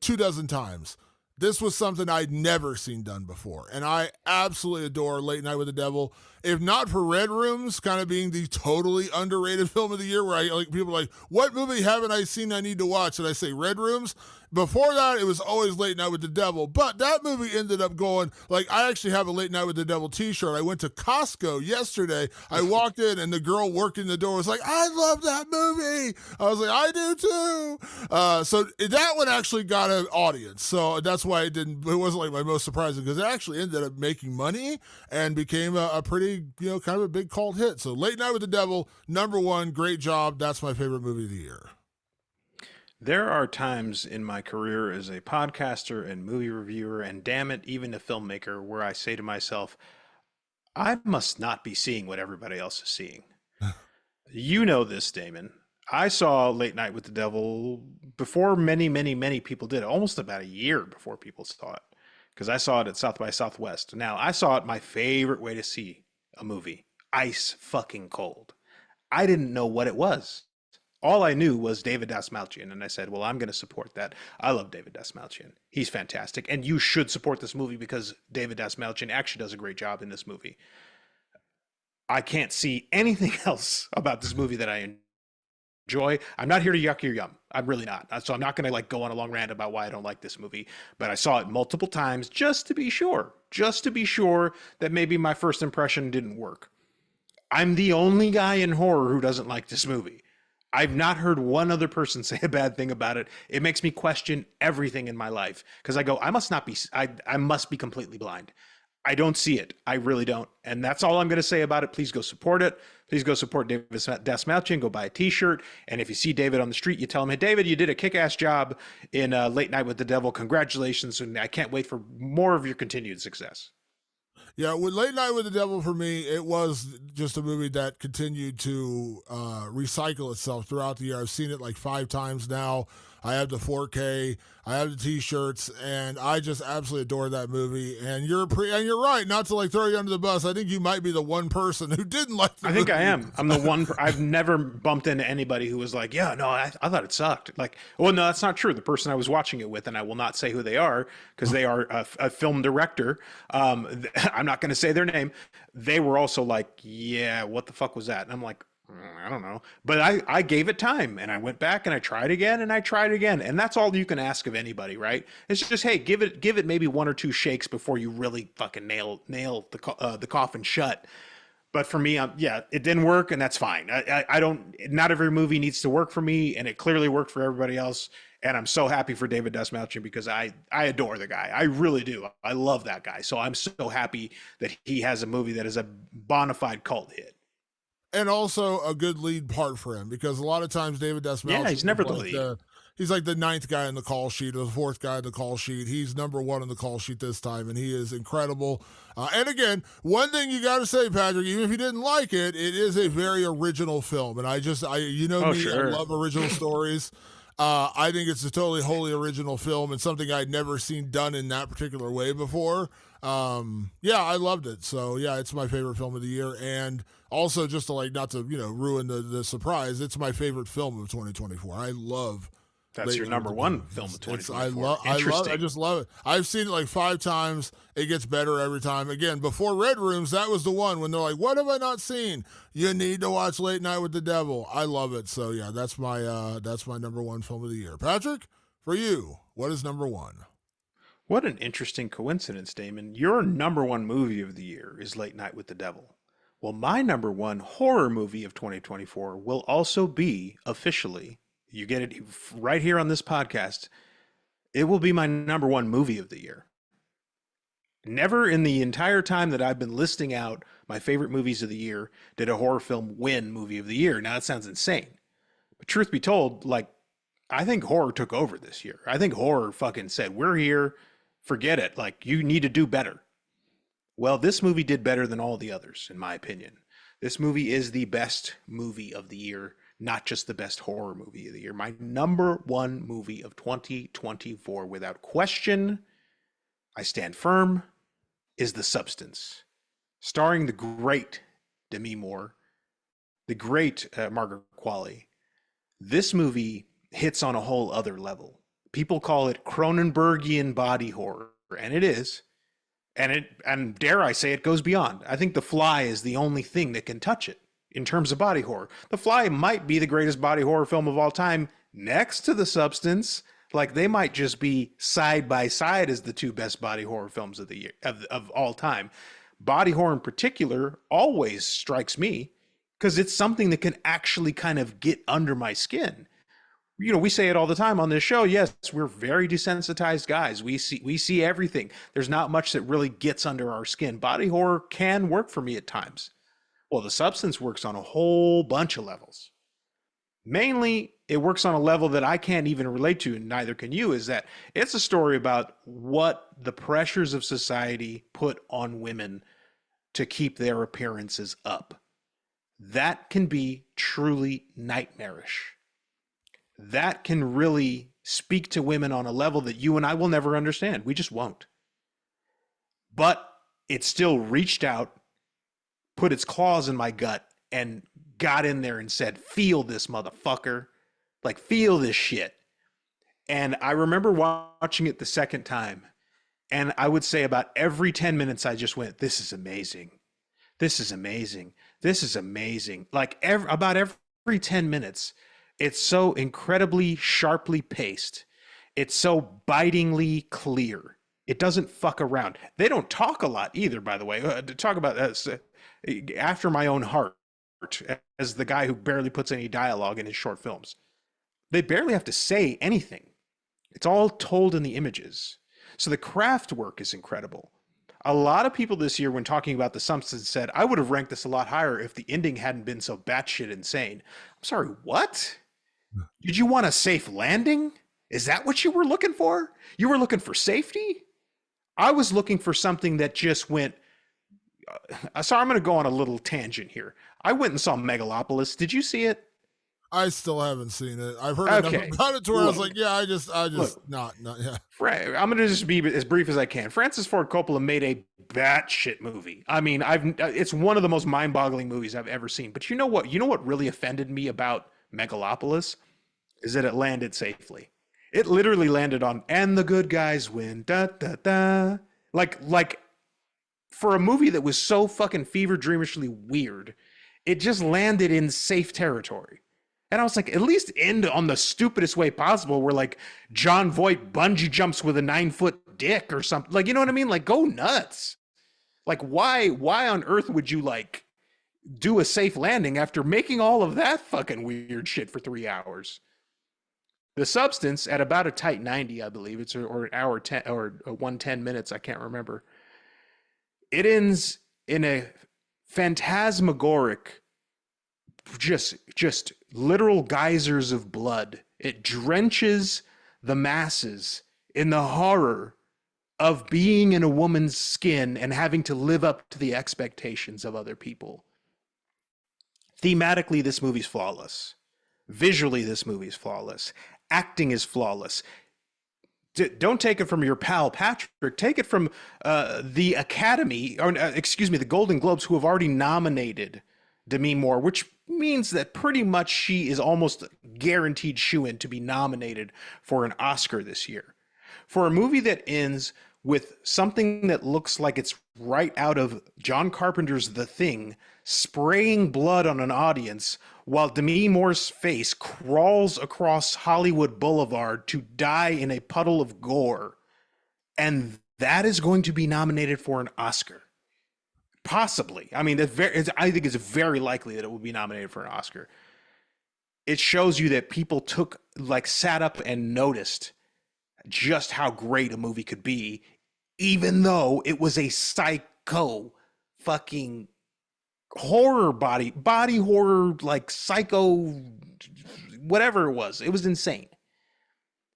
24 times. This was something I'd never seen done before. And I absolutely adore Late Night with the Devil. If not for Red Rooms kind of being the totally underrated film of the year, where I like people are like, what movie haven't I seen I need to watch? And I say Red Rooms. Before that, it was always Late Night with the Devil. But that movie ended up going, like, I actually have a Late Night with the Devil t-shirt. I went to Costco yesterday. I walked in, and the girl working the door was like, I love that movie. I was like, I do too. So that one actually got an audience. So that's why it wasn't like my most surprising, because it actually ended up making money and became a pretty, kind of a big cult hit. So Late Night with the Devil, #1, great job. That's my favorite movie of the year. There are times in my career as a podcaster and movie reviewer, and damn it, even a filmmaker, where I say to myself, I must not be seeing what everybody else is seeing. You know this, Damon. I saw Late Night with the Devil before many, many, many people did, almost about a year before people saw it, because I saw it at South by Southwest. Now, I saw it my favorite way to see a movie, ice fucking cold. I didn't know what it was. All I knew was David Dastmalchian, and I said, well, I'm going to support that. I love David Dastmalchian. He's fantastic, and you should support this movie because David Dastmalchian actually does a great job in this movie. I can't see anything else about this movie that I enjoy. I'm not here to yuck your yum. I'm really not. So I'm not going to go on a long rant about why I don't like this movie, but I saw it multiple times just to be sure that maybe my first impression didn't work. I'm the only guy in horror who doesn't like this movie. I've not heard one other person say a bad thing about it. It makes me question everything in my life because I go, I must be completely blind. I don't see it. I really don't. And that's all I'm going to say about it. Please go support it. Please go support David Dastmalchian. Go buy a t-shirt. And if you see David on the street, you tell him, hey, David, you did a kick-ass job in Late Night with the Devil. Congratulations. And I can't wait for more of your continued success. Yeah, with Late Night with the Devil, for me, it was just a movie that continued to recycle itself throughout the year. I've seen it like 5 times now. I have the 4K, I have the T-shirts, and I just absolutely adore that movie. And you're right, not to throw you under the bus. I think you might be the one person who didn't like the movie. I think I am. I'm the one. I've never bumped into anybody who was like, yeah, no, I thought it sucked. Well, no, that's not true. The person I was watching it with, and I will not say who they are because they are a film director. I'm not going to say their name. They were also like, yeah, what the fuck was that? And I'm like, I don't know. But I gave it time, and I went back and I tried again and I tried again. And that's all you can ask of anybody, right? It's just, hey, give it maybe 1 or 2 shakes before you really fucking nail the coffin shut. But for me, it didn't work, and that's fine. I don't, not every movie needs to work for me, and it clearly worked for everybody else. And I'm so happy for David Dastmalchian because I adore the guy. I really do. I love that guy. So I'm so happy that he has a movie that is a bona fide cult hit. And also a good lead part for him, because a lot of times David Dastmalchian, he's never the lead. He's like the 9th guy in the call sheet or the 4th guy in the call sheet. He's #1 on the call sheet this time, and he is incredible. And again, one thing you got to say, Patrick, even if you didn't like it, it is a very original film. And I love original stories. I think it's a totally wholly original film and something I'd never seen done in that particular way before. I loved it. So yeah, it's my favorite film of the year. And also, just to not to ruin the surprise, it's my favorite film of 2024. I love. That's your #1 film of 2024. I just love it. I've seen it 5 times. It gets better every time. Again, before Red Rooms, that was the one when they're like, what have I not seen? You need to watch Late Night with the Devil. I love it. So yeah, that's my #1 film of the year. Patrick, for you, what is #1? What an interesting coincidence, Damon. Your number one movie of the year is Late Night with the Devil. Well, my number one horror movie of 2024 will also be officially, you get it right here on this podcast, it will be my number one movie of the year. Never in the entire time that I've been listing out my favorite movies of the year did a horror film win movie of the year. Now that sounds insane. But truth be told, like, I think horror took over this year. I think horror fucking said, we're here, forget it. Like, you need to do better. Well, this movie did better than all the others, in my opinion. This movie is the best movie of the year, not just the best horror movie of the year. My number one movie of 2024, without question, I stand firm, is The Substance, starring the great Demi Moore, the great Margaret Qualley. This movie hits on a whole other level. People call it Cronenbergian body horror, and it is. And dare I say, it goes beyond. I think The Fly is the only thing that can touch it in terms of body horror. The Fly might be the greatest body horror film of all time, next to The Substance. Like, they might just be side by side as the two best body horror films of the year of all time. Body horror in particular always strikes me because it's something that can actually kind of get under my skin. You know, we say it all the time on this show. Yes, we're very desensitized guys. We see everything. There's not much that really gets under our skin. Body horror can work for me at times. Well, The Substance works on a whole bunch of levels. Mainly, it works on a level that I can't even relate to, and neither can you, is that it's a story about what the pressures of society put on women to keep their appearances up. That can be truly nightmarish. That can really speak to women on a level that you and I will never understand. We just won't. But it still reached out, put its claws in my gut, and got in there and said, feel this, motherfucker. Like, feel this shit. And I remember watching it the second time, and I would say about every 10 minutes, I just went, this is amazing. This is amazing. This is amazing. Like, about every 10 minutes, it's so incredibly sharply paced. It's so bitingly clear. It doesn't fuck around. They don't talk a lot either, by the way. To talk about after my own heart, as the guy who barely puts any dialogue in his short films. They barely have to say anything. It's all told in the images. So the craft work is incredible. A lot of people this year, when talking about The Substance, said, I would have ranked this a lot higher if the ending hadn't been so batshit insane. I'm sorry, what? Did you want a safe landing? Is that what you were looking for? You were looking for safety? I was looking for something that just went, sorry, I'm going to go on a little tangent here. I went and saw Megalopolis. Did you see it? I still haven't seen it. I've heard enough about it to where I was like, yeah, I just not, yeah. I'm going to just be as brief as I can. Francis Ford Coppola made a batshit movie. I mean, it's one of the most mind-boggling movies I've ever seen. But you know what? You know what really offended me about Megalopolis is that it landed safely. It literally landed on, and the good guys win, da da da. Like for a movie that was so fucking fever dreamishly weird, it just landed in safe territory. And I was like, at least end on the stupidest way possible, where like John Voight bungee jumps with a 9-foot dick or something. Like, you know what I mean? Like, go nuts. Like, why on earth would you like do a safe landing after making all of that fucking weird shit for 3 hours? The Substance, at about a tight 90, I believe it's, or an hour 10 or 110 minutes, I can't remember. It ends in a phantasmagoric, just literal geysers of blood. It drenches the masses in the horror of being in a woman's skin and having to live up to the expectations of other people. Thematically, this movie's flawless. Visually, this movie's flawless. Acting is flawless. Don't take it from your pal Patrick. Take it from the Academy, or the Golden Globes, who have already nominated Demi Moore, which means that pretty much she is almost guaranteed shoo-in to be nominated for an Oscar this year. For a movie that ends with something that looks like it's right out of John Carpenter's The Thing, spraying blood on an audience while Demi Moore's face crawls across Hollywood Boulevard to die in a puddle of gore, and that is going to be nominated for an Oscar. Possibly. I mean, I think it's very likely that it will be nominated for an Oscar. It shows you that people sat up and noticed just how great a movie could be, even though it was a psycho fucking horror body horror, like psycho, whatever it was. It was insane.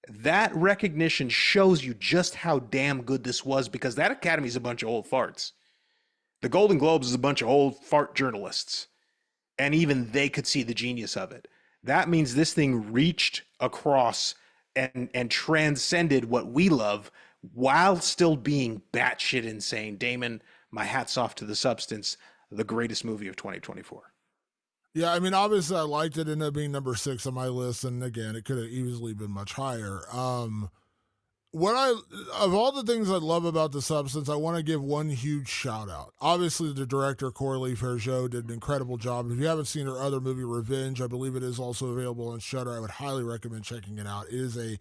That recognition shows you just how damn good this was, because that Academy is a bunch of old farts. The Golden Globes is a bunch of old fart journalists, and even they could see the genius of it. That means this thing reached across and transcended what we love while still being batshit insane. Damon, my hat's off to The Substance, the greatest movie of 2024. Yeah, I mean, obviously, I liked it. Ended up being number 6 on my list, and again, it could have easily been much higher. What I of all the things I love about The Substance, I want to give one huge shout out. Obviously, the director Coralie Fargeau did an incredible job. If you haven't seen her other movie, Revenge, I believe it is also available on Shudder. I would highly recommend checking it out. It is a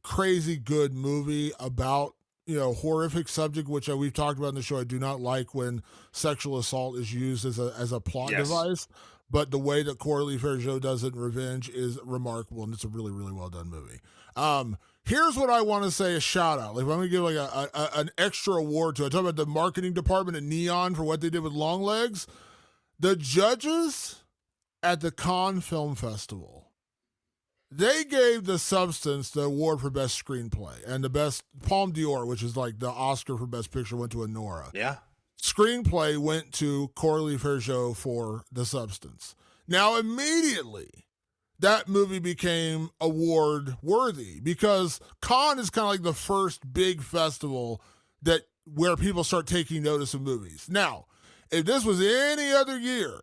crazy good movie about horrific subject, which we've talked about in the show. I do not like when sexual assault is used as a plot device, but the way that Coralie Fargeau does it in Revenge is remarkable, and it's a really, really well done movie. Here's what I want to say, a shout out. Like, if I'm going to give like an extra award to it. I talk about the marketing department at Neon for what they did with Longlegs. The judges at the Cannes Film Festival, they gave The Substance the award for best screenplay, and the best Palme d'Or, which is like the Oscar for best picture, went to Anora. Yeah. Screenplay went to Coralie Fargeau for The Substance. Now, immediately, that movie became award worthy, because Cannes is kind of like the first big festival where people start taking notice of movies. Now, if this was any other year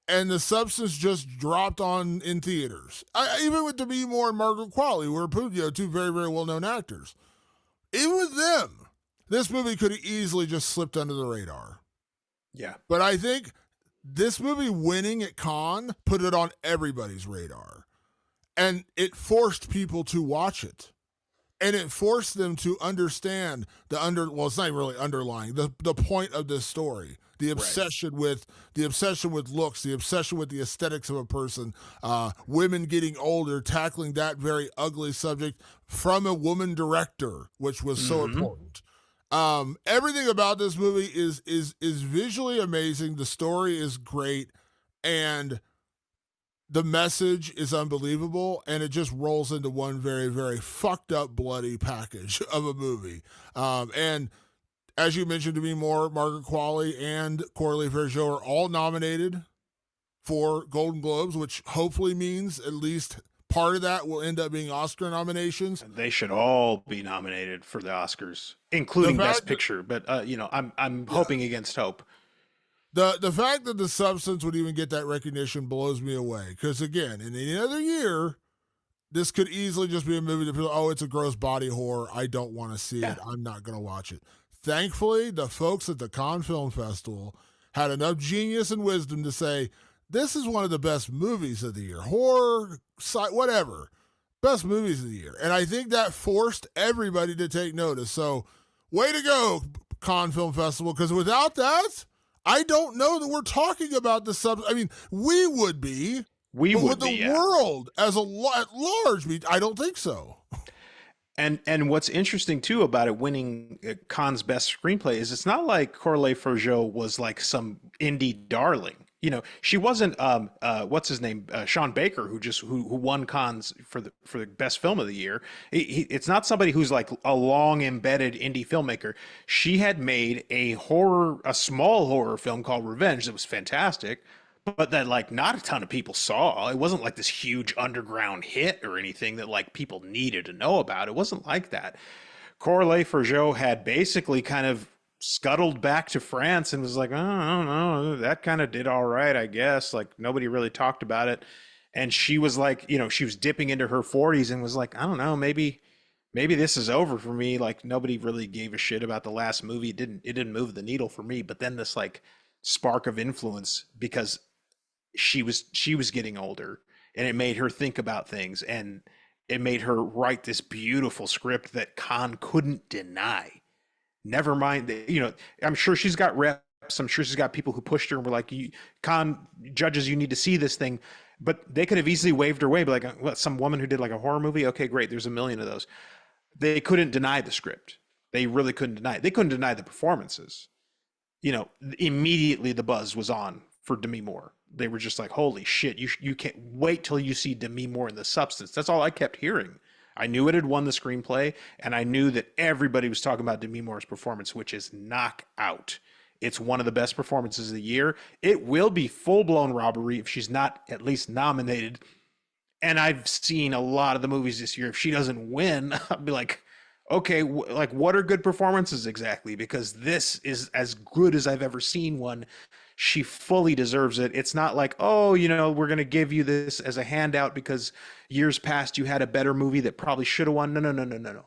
and The Substance just dropped on in theaters, even with Demi Moore and Margaret Qualley, who are two very, very well-known actors, even with them, this movie could have easily just slipped under the radar. Yeah. But I think this movie winning at Cannes put it on everybody's radar. And it forced people to watch it. And it forced them to understand it's not really underlying, the point of this story. The obsession with looks, the obsession with the aesthetics of a person, women getting older, tackling that very ugly subject from a woman director, which was so important. Everything about this movie is visually amazing. The story is great, and the message is unbelievable, and it just rolls into one very, very fucked up, bloody package of a movie. And as you mentioned to me, Margaret Qualley and Coralie Fargeau are all nominated for Golden Globes, which hopefully means at least part of that will end up being Oscar nominations. They should all be nominated for the Oscars, including Best Picture. But I'm hoping against hope. The fact that The Substance would even get that recognition blows me away. Because again, in any other year, this could easily just be a movie that people, it's a gross body horror. I don't want to see it. I'm not going to watch it. Thankfully, the folks at the Cannes Film Festival had enough genius and wisdom to say, this is one of the best movies of the year. Horror, whatever. Best movies of the year. And I think that forced everybody to take notice. So, way to go, Cannes Film Festival, because without that, I don't know that we're talking about the I mean, we would be. Would the world at large be? I don't think so. And what's interesting too about it winning Cannes Best Screenplay is it's not like Coralie Fargeau was like some indie darling. She wasn't what's his name, Sean Baker, who won Cannes for the best film of the year. It's not somebody who's like a long embedded indie filmmaker. She had made a small horror film called Revenge that was fantastic, but that like not a ton of people saw. It wasn't like this huge underground hit or anything that like people needed to know about. It wasn't like that. Coralie Fargeau had basically kind of scuttled back to France and was like, oh, I don't know, that kind of did all right, I guess. Like nobody really talked about it. And she was like, she was dipping into her 40s and was like, I don't know, maybe this is over for me. Like nobody really gave a shit about the last movie. It didn't move the needle for me. But then this like spark of influence, because she was getting older, and it made her think about things, and It made her write this beautiful script that Khan couldn't deny. Never mind that, I'm sure she's got reps. I'm sure she's got people who pushed her and were like, Khan judges, you need to see this thing. But they could have easily waved her away, be like, what, some woman who did like a horror movie? Okay, great. There's a million of those. They couldn't deny the script. They really couldn't deny it. They couldn't deny the performances. Immediately the buzz was on for Demi Moore. They were just like, holy shit, you can't wait till you see Demi Moore in The Substance. That's all I kept hearing. I knew it had won the screenplay, and I knew that everybody was talking about Demi Moore's performance, which is knockout. It's one of the best performances of the year. It will be full-blown robbery if she's not at least nominated. And I've seen a lot of the movies this year. If she doesn't win, I'll be like, okay, like what are good performances exactly? Because this is as good as I've ever seen one. She fully deserves it. It's not like, oh, we're going to give you this as a handout because years past you had a better movie that probably should have won. No, no, no, no, no, no.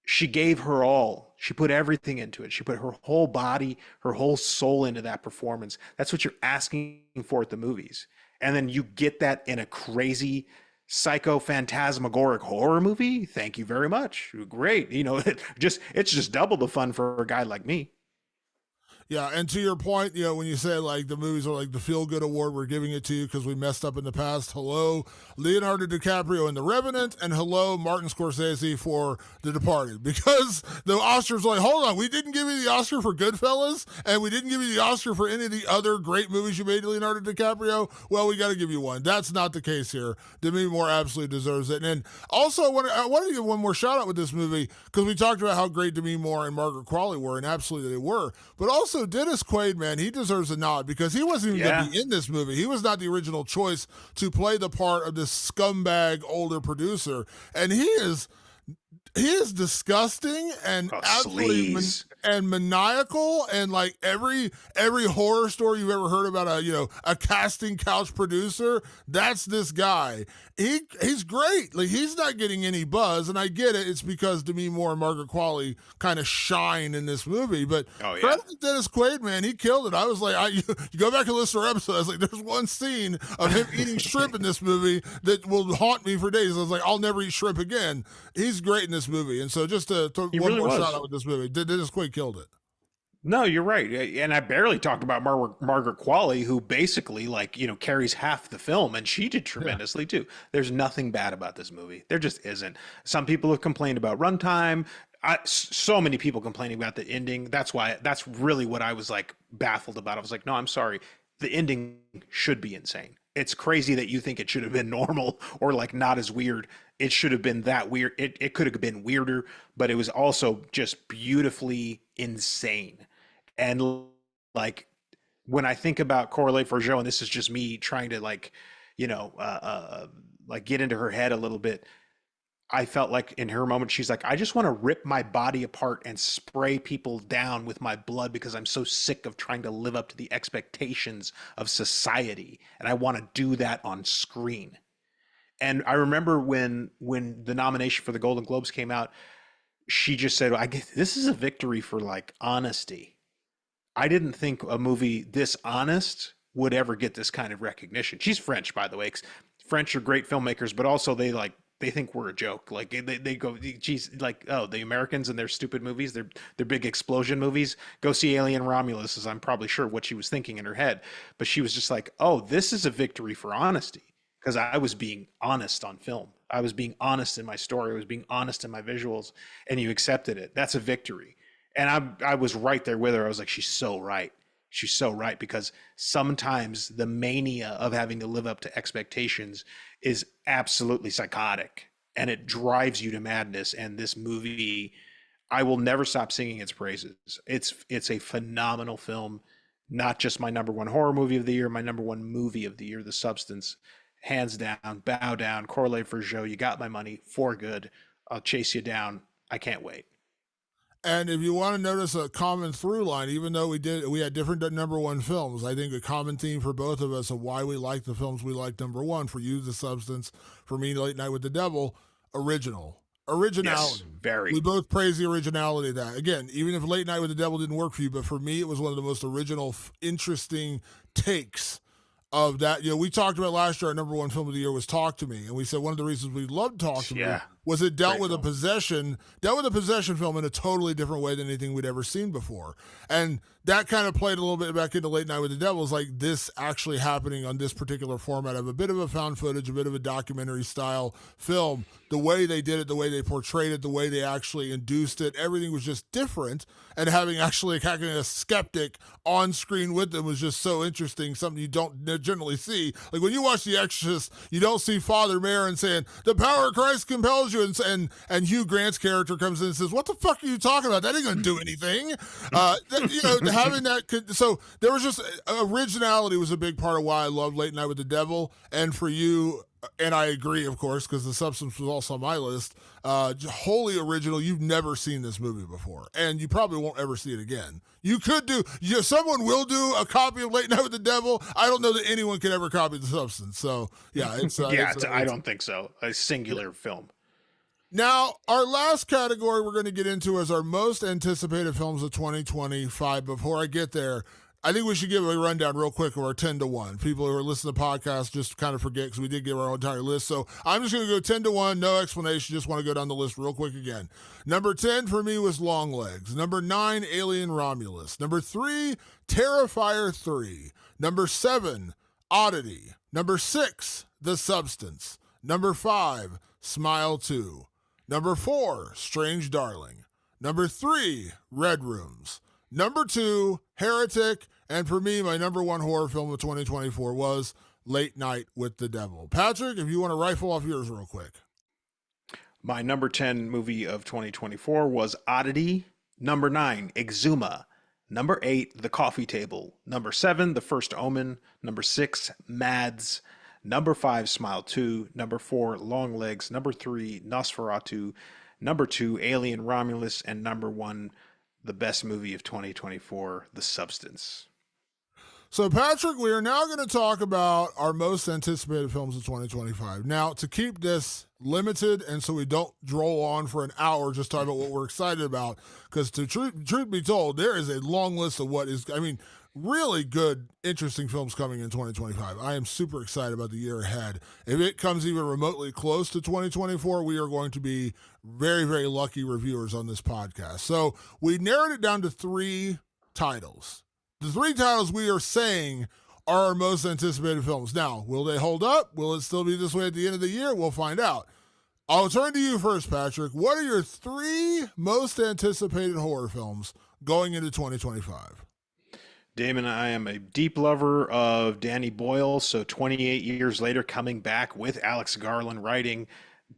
She gave her all. She put everything into it. She put her whole body, her whole soul into that performance. That's what you're asking for at the movies. And then you get that in a crazy psycho phantasmagoric horror movie. Thank you very much. Great. It's just double the fun for a guy like me. Yeah, and to your point, when you say like the movies are like the feel good award, we're giving it to you because we messed up in the past. Hello, Leonardo DiCaprio in The Revenant, and hello, Martin Scorsese for The Departed. Because the Oscars are like, hold on, we didn't give you the Oscar for Goodfellas, and we didn't give you the Oscar for any of the other great movies you made, Leonardo DiCaprio. Well, we got to give you one. That's not the case here. Demi Moore absolutely deserves it. And also, I want to give one more shout out with this movie because we talked about how great Demi Moore and Margaret Qualley were, and absolutely they were. But also, Dennis Quaid, man, he deserves a nod because he wasn't even going to be in this movie. He was not the original choice to play the part of this scumbag older producer, and he is disgusting and absolutely and maniacal, and like every horror story you've ever heard about a casting couch producer, that's this guy. He's great. Like, he's not getting any buzz, and I get it. It's because Demi Moore and Margaret Qualley kind of shine in this movie. But credit to Dennis Quaid, man, he killed it. I was like, you go back and listen to our episode. I was like, there's one scene of him eating shrimp in this movie that will haunt me for days. I was like, I'll never eat shrimp again. He's great in this movie. And so just to one really more shout out with this movie, Dennis Quaid killed it. No, you're right. And I barely talked about Margaret Qualley, who basically carries half the film, and she did tremendously too. There's nothing bad about this movie. There just isn't. Some people have complained about runtime. So many people complaining about the ending. That's really what I was like baffled about. I was like, no, I'm sorry. The ending should be insane. It's crazy that you think it should have been normal or like not as weird. It should have been that weird. It could have been weirder, but it was also just beautifully insane. And like when I think about Coralie for Joe, and this is just me trying to like get into her head a little bit. I felt like in her moment, she's like, I just want to rip my body apart and spray people down with my blood because I'm so sick of trying to live up to the expectations of society. And I want to do that on screen. And I remember when the nomination for the Golden Globes came out, she just said, I guess this is a victory for like honesty. I didn't think a movie this honest would ever get this kind of recognition. She's French, by the way. French are great filmmakers, but also they think we're a joke. Like they go, geez, like, oh, the Americans and their stupid movies, their big explosion movies. Go see Alien Romulus, as I'm probably sure what she was thinking in her head. But she was just like, oh, this is a victory for honesty. Because I was being honest on film. I was being honest in my story. I was being honest in my visuals, and you accepted it. That's a victory. And I was right there with her. I was like, she's so right. She's so right, because sometimes the mania of having to live up to expectations is absolutely psychotic, and it drives you to madness. And this movie, I will never stop singing its praises. It's a phenomenal film, not just my number one horror movie of the year, my number one movie of the year, The Substance. Hands down, bow down, Coralie for Joe, you got my money, for good. I'll chase you down. I can't wait. And if you want to notice a common through line, even though we had different number one films, I think a common theme for both of us of why we like the films we like. Number one, for you, The Substance. For me, Late Night with the Devil, originality. Yes, very. We both praise the originality of that. Again, even if Late Night with the Devil didn't work for you, but for me, it was one of the most original, interesting takes of that. We talked about last year, our number one film of the year was Talk to Me. And we said one of the reasons we loved Talk to Me was it dealt with a possession film in a totally different way than anything we'd ever seen before. And that kind of played a little bit back into Late Night with the Devil, is like this actually happening on this particular format of a bit of a found footage, a bit of a documentary style film. The way they did it, the way they portrayed it, the way they actually induced it, everything was just different. And having a skeptic on screen with them was just so interesting, something you don't generally see. Like when you watch The Exorcist, you don't see Father Merrin saying, "The power of Christ compels you," and Hugh Grant's character comes in and says, "What the fuck are you talking about? That ain't going to do anything." Having that, so there was just originality was a big part of why I loved Late Night with the Devil. And for you, and I agree, of course, because The Substance was also on my list, wholly original. You've never seen this movie before, and you probably won't ever see it again. You could someone will do a copy of Late Night with the Devil. I don't know that anyone can ever copy The Substance. So yeah, I don't think so. A singular film. Now, our last category we're going to get into is our most anticipated films of 2025. Before I get there, I think we should give a rundown real quick of our 10 to 1. People who are listening to the podcast just kind of forget because we did give our entire list. So I'm just going to go 10 to 1, no explanation. Just want to go down the list real quick again. Number 10 for me was Longlegs. Number 9, Alien Romulus. Number 3, Terrifier 3. Number 7, Oddity. Number 6, The Substance. Number 5, Smile 2. Number 4, Strange Darling. Number 3, Red Rooms. Number 2, Heretic. And for me, my number one horror film of 2024 was Late Night with the Devil. Patrick, if you want to rifle off yours real quick. My number 10 movie of 2024 was Oddity. Number 9, Exuma. Number 8, The Coffee Table. Number 7, The First Omen. Number 6, Mads. Number 5, Smile 2. Number 4, Longlegs. Number 3, Nosferatu. Number 2, Alien Romulus. And number 1, the best movie of 2024, The Substance. So, Patrick, we are now going to talk about our most anticipated films of 2025. Now, to keep this limited and so we don't droll on for an hour just talking about what we're excited about, because truth be told, there is a long list of really good, interesting films coming in 2025. I am super excited about the year ahead. If it comes even remotely close to 2024, we are going to be very, very lucky reviewers on this podcast. So we narrowed it down to 3 titles. The 3 titles we are saying are our most anticipated films. Now, will they hold up? Will it still be this way at the end of the year? We'll find out. I'll turn to you first, Patrick. What are your 3 most anticipated horror films going into 2025? Damon, I am a deep lover of Danny Boyle, so 28 years later, coming back with Alex Garland writing,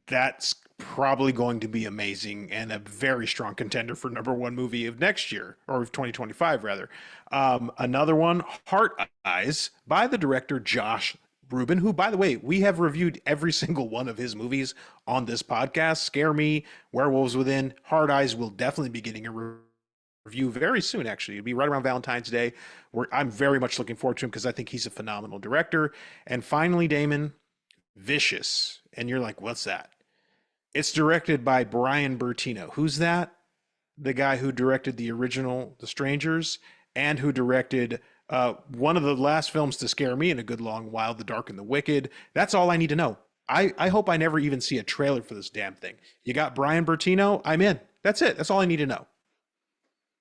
that's probably going to be amazing and a very strong contender for number 1 movie of next year, or 2025 rather. Another one, Heart Eyes, by the director Josh Rubin, who, by the way, we have reviewed every single one of his movies on this podcast. Scare Me, Werewolves Within, Heart Eyes will definitely be getting a review very soon. Actually, it'll be right around Valentine's Day, where I'm very much looking forward to him because I think he's a phenomenal director. And finally, Damon, Vicious. And you're like, what's that? It's directed by Brian Bertino. Who's that? The guy who directed the original The Strangers and who directed one of the last films to scare me in a good long while, The Dark and the Wicked. That's all I need to know. I hope I never even see a trailer for this damn thing. You got Brian Bertino, I'm in. That's it. That's all I need to know.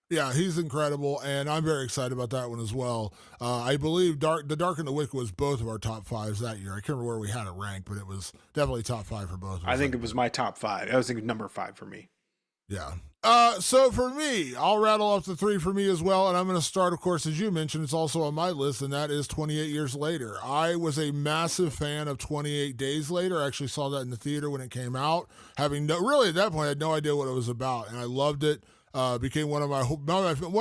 Yeah, he's incredible, and I'm very excited about that one as well. I believe The Dark and the Wicked was both of our top 5s that year. I can't remember where we had it ranked, but it was definitely top 5 for both of us. I think it was my top 5. I was thinking number 5 for me. Yeah. So for me, I'll rattle off the 3 for me as well, and I'm going to start, of course, as you mentioned, it's also on my list, and that is 28 Years Later. I was a massive fan of 28 Days Later. I actually saw that in the theater when it came out. Really, at that point, I had no idea what it was about, and I loved it. Became one of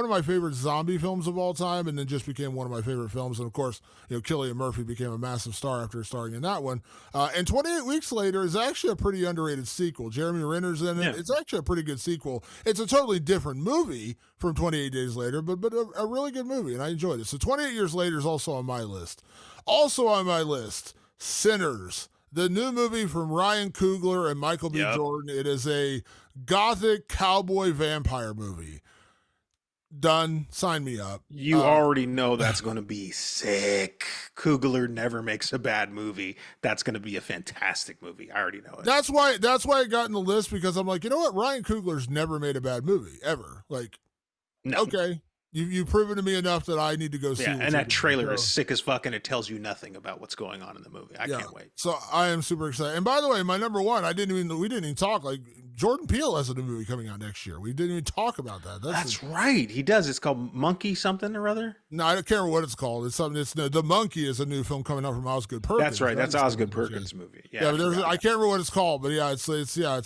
my favorite zombie films of all time, and then just became one of my favorite films. And of course, Cillian Murphy became a massive star after starring in that one. And 28 Weeks Later is actually a pretty underrated sequel. Jeremy Renner's in it. Yeah. It's actually a pretty good sequel. It's a totally different movie from 28 Days Later, but a really good movie, and I enjoyed it. So 28 Years Later is also on my list. Also on my list, Sinners, the new movie from Ryan Coogler and Michael B. Jordan. It is a gothic cowboy vampire movie. Done. Sign me up. You already know that's going to be sick. Coogler never makes a bad movie. That's going to be a fantastic movie. I already know it. That's why it got in the list, because I'm like, you know what? Ryan Coogler's never made a bad movie ever. Like, No. okay, you've proven to me enough that I need to go see. Yeah, and that trailer is sick as fuck, and it tells you nothing about what's going on in the movie. I can't wait. So I am super excited. And by the way, my number one, we didn't even talk. Like, Jordan Peele has a new movie coming out next year. We didn't even talk about that. That's right. He does. It's called Monkey something or other. No, I don't care what it's called. It's something. The Monkey is a new film coming out from Osgood Perkins. That's right. That's Osgood Perkins' movie. Yeah, but I can't remember what it's called. But yeah, it's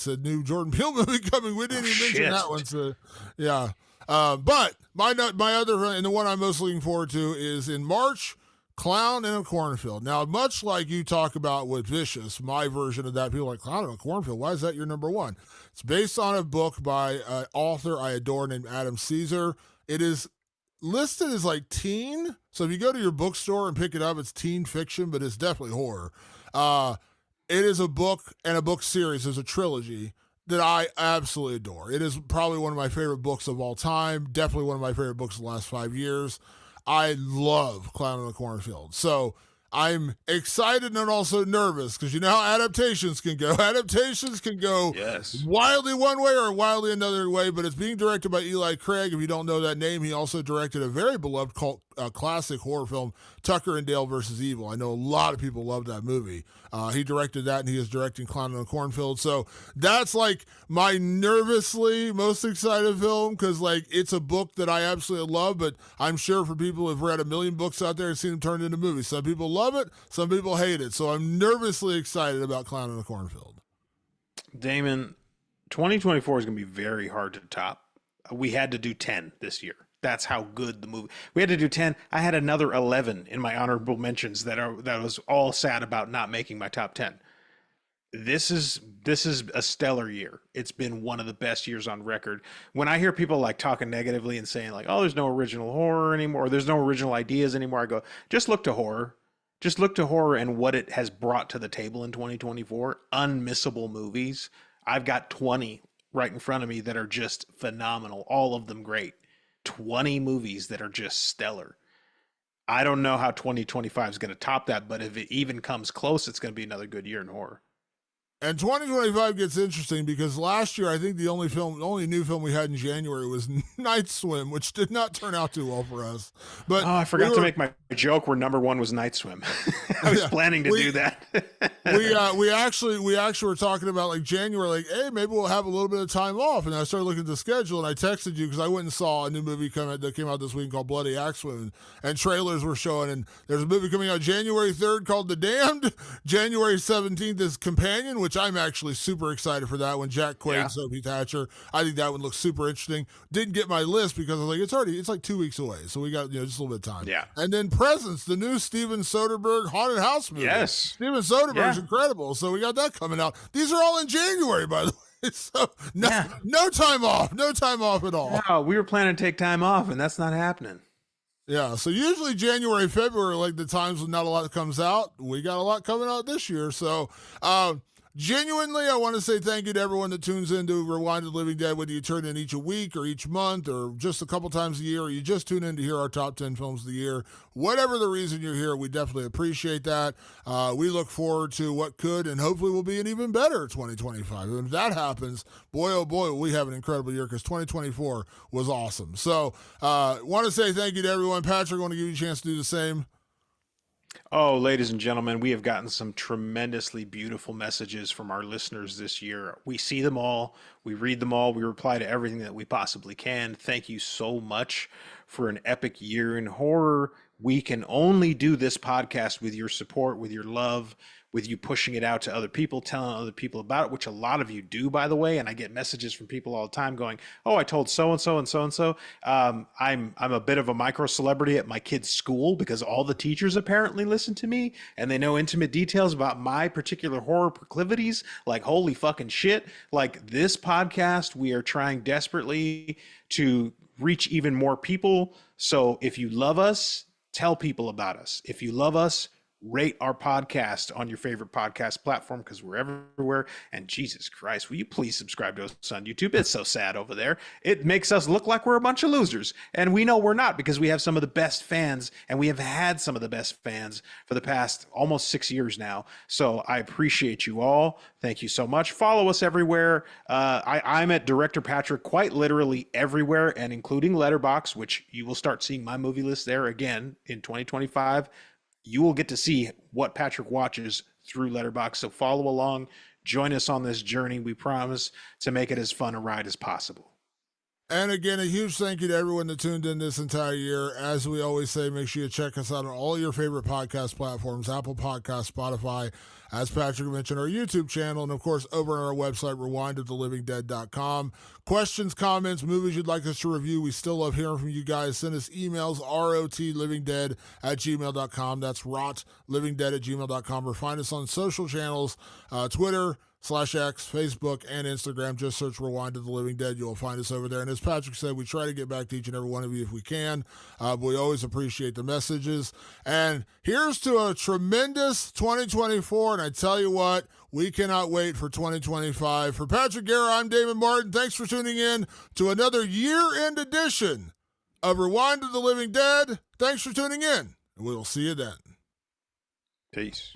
a new Jordan Peele movie coming. We didn't even mention that one. So yeah. But my other, and the one I'm most looking forward to, is in March, Clown in a Cornfield. Now, much like you talk about with Vicious, my version of that, people are like, Clown in a Cornfield, why is that your number one? It's based on a book by an author I adore named Adam Caesar. It is listed as like teen. So if you go to your bookstore and pick it up, it's teen fiction, but it's definitely horror. It is a book and a book series. There's a trilogy that I absolutely adore. It is probably one of my favorite books of all time. Definitely one of my favorite books of the last 5 years. I love Clown in the Cornfield. So I'm excited and also nervous, because you know how adaptations can go. Adaptations can go wildly one way or wildly another way, but it's being directed by Eli Craig. If you don't know that name, he also directed a very beloved cult classic horror film, Tucker and Dale versus Evil. I know a lot of people love that movie. He directed that, and he is directing Clown in the Cornfield. So that's like my nervously most excited film, because like it's a book that I absolutely love, but I'm sure for people who have read a million books out there and seen them turned into movies, some people love it, some people hate it. So I'm nervously excited about Clown in the Cornfield. Damon, 2024 is going to be very hard to top. We had to do 10 this year. That's how good the movie. We had to do 10. I had another 11 in my honorable mentions that was all sad about not making my top 10. This is a stellar year. It's been one of the best years on record. When I hear people like talking negatively and saying like, "Oh, there's no original horror anymore. There's no original ideas anymore," I go, "Just look to horror. Just look to horror and what it has brought to the table in 2024. Unmissable movies. I've got 20 right in front of me that are just phenomenal. All of them great. 20 movies that are just stellar. I don't know how 2025 is going to top that, but if it even comes close, it's going to be another good year in horror. And 2025 gets interesting because last year, I think the only new film we had in January was Night Swim, which did not turn out too well for us. But I forgot to make my joke where number one was Night Swim. I was planning to do that. we actually were talking about like January, like, hey, maybe we'll have a little bit of time off. And I started looking at the schedule, and I texted you because I went and saw a new movie that came out this week called Bloody Axewomen, and trailers were showing. And there's a movie coming out January 3rd called The Damned. January 17th is Companion, which I'm actually super excited for that one. Jack Quaid, Sophie Thatcher. I think that one looks super interesting. Didn't get my list because I was like, it's like 2 weeks away, so we got just a little bit of time. Yeah. And then Presence, the new Steven Soderbergh haunted house movie. Yes. Steven Soderbergh's incredible, so we got that coming out. These are all in January, by the way. So no time off, no time off at all. No, we were planning to take time off, and that's not happening. Yeah, so usually January, February, like the times when not a lot comes out. We got a lot coming out this year, so genuinely, I want to say thank you to everyone that tunes in to Rewind to the Living Dead, whether you turn in each a week or each month or just a couple times a year, or you just tune in to hear our top 10 films of the year. Whatever the reason you're here, we definitely appreciate that. We look forward to what could and hopefully will be an even better 2025. And if that happens, boy, oh boy, will we have an incredible year, because 2024 was awesome. So want to say thank you to everyone. Patrick, I want to give you a chance to do the same. Oh, ladies and gentlemen, we have gotten some tremendously beautiful messages from our listeners this year. We see them all. We read them all. We reply to everything that we possibly can. Thank you so much for an epic year in horror. We can only do this podcast with your support, with your love, with you pushing it out to other people, telling other people about it, which a lot of you do, by the way. And I get messages from people all the time going, "Oh, I told so-and-so and so-and-so." I'm a bit of a micro celebrity at my kid's school because all the teachers apparently listen to me and they know intimate details about my particular horror proclivities. Like, holy fucking shit. Like, this podcast, we are trying desperately to reach even more people. So if you love us, tell people about us. If you love us, rate our podcast on your favorite podcast platform because we're everywhere. And Jesus Christ, will you please subscribe to us on YouTube? It's so sad over there. It makes us look like we're a bunch of losers. And we know we're not because we have some of the best fans and we have had some of the best fans for the past almost 6 years now. So I appreciate you all. Thank you so much. Follow us everywhere. I'm at Director Patrick quite literally everywhere and including Letterboxd, which you will start seeing my movie list there again in 2025. You will get to see what Patrick watches through Letterboxd. So follow along, join us on this journey. We promise to make it as fun a ride as possible. And again, a huge thank you to everyone that tuned in this entire year. As we always say, make sure you check us out on all your favorite podcast platforms, Apple Podcasts, Spotify, as Patrick mentioned, our YouTube channel, and of course, over on our website, rewindofthelivingdead.com. Questions, comments, movies you'd like us to review, we still love hearing from you guys. Send us emails, rotlivingdead@gmail.com. That's rotlivingdead@gmail.com. Or find us on social channels, Twitter, /X, Facebook, and Instagram. Just search Rewind of the Living Dead. You'll find us over there. And as Patrick said, we try to get back to each and every one of you if we can. But we always appreciate the messages. And here's to a tremendous 2024. And I tell you what, we cannot wait for 2025. For Patrick Guerra, I'm Damon Martin. Thanks for tuning in to another year-end edition of Rewind of the Living Dead. Thanks for tuning in, and we will see you then. Peace.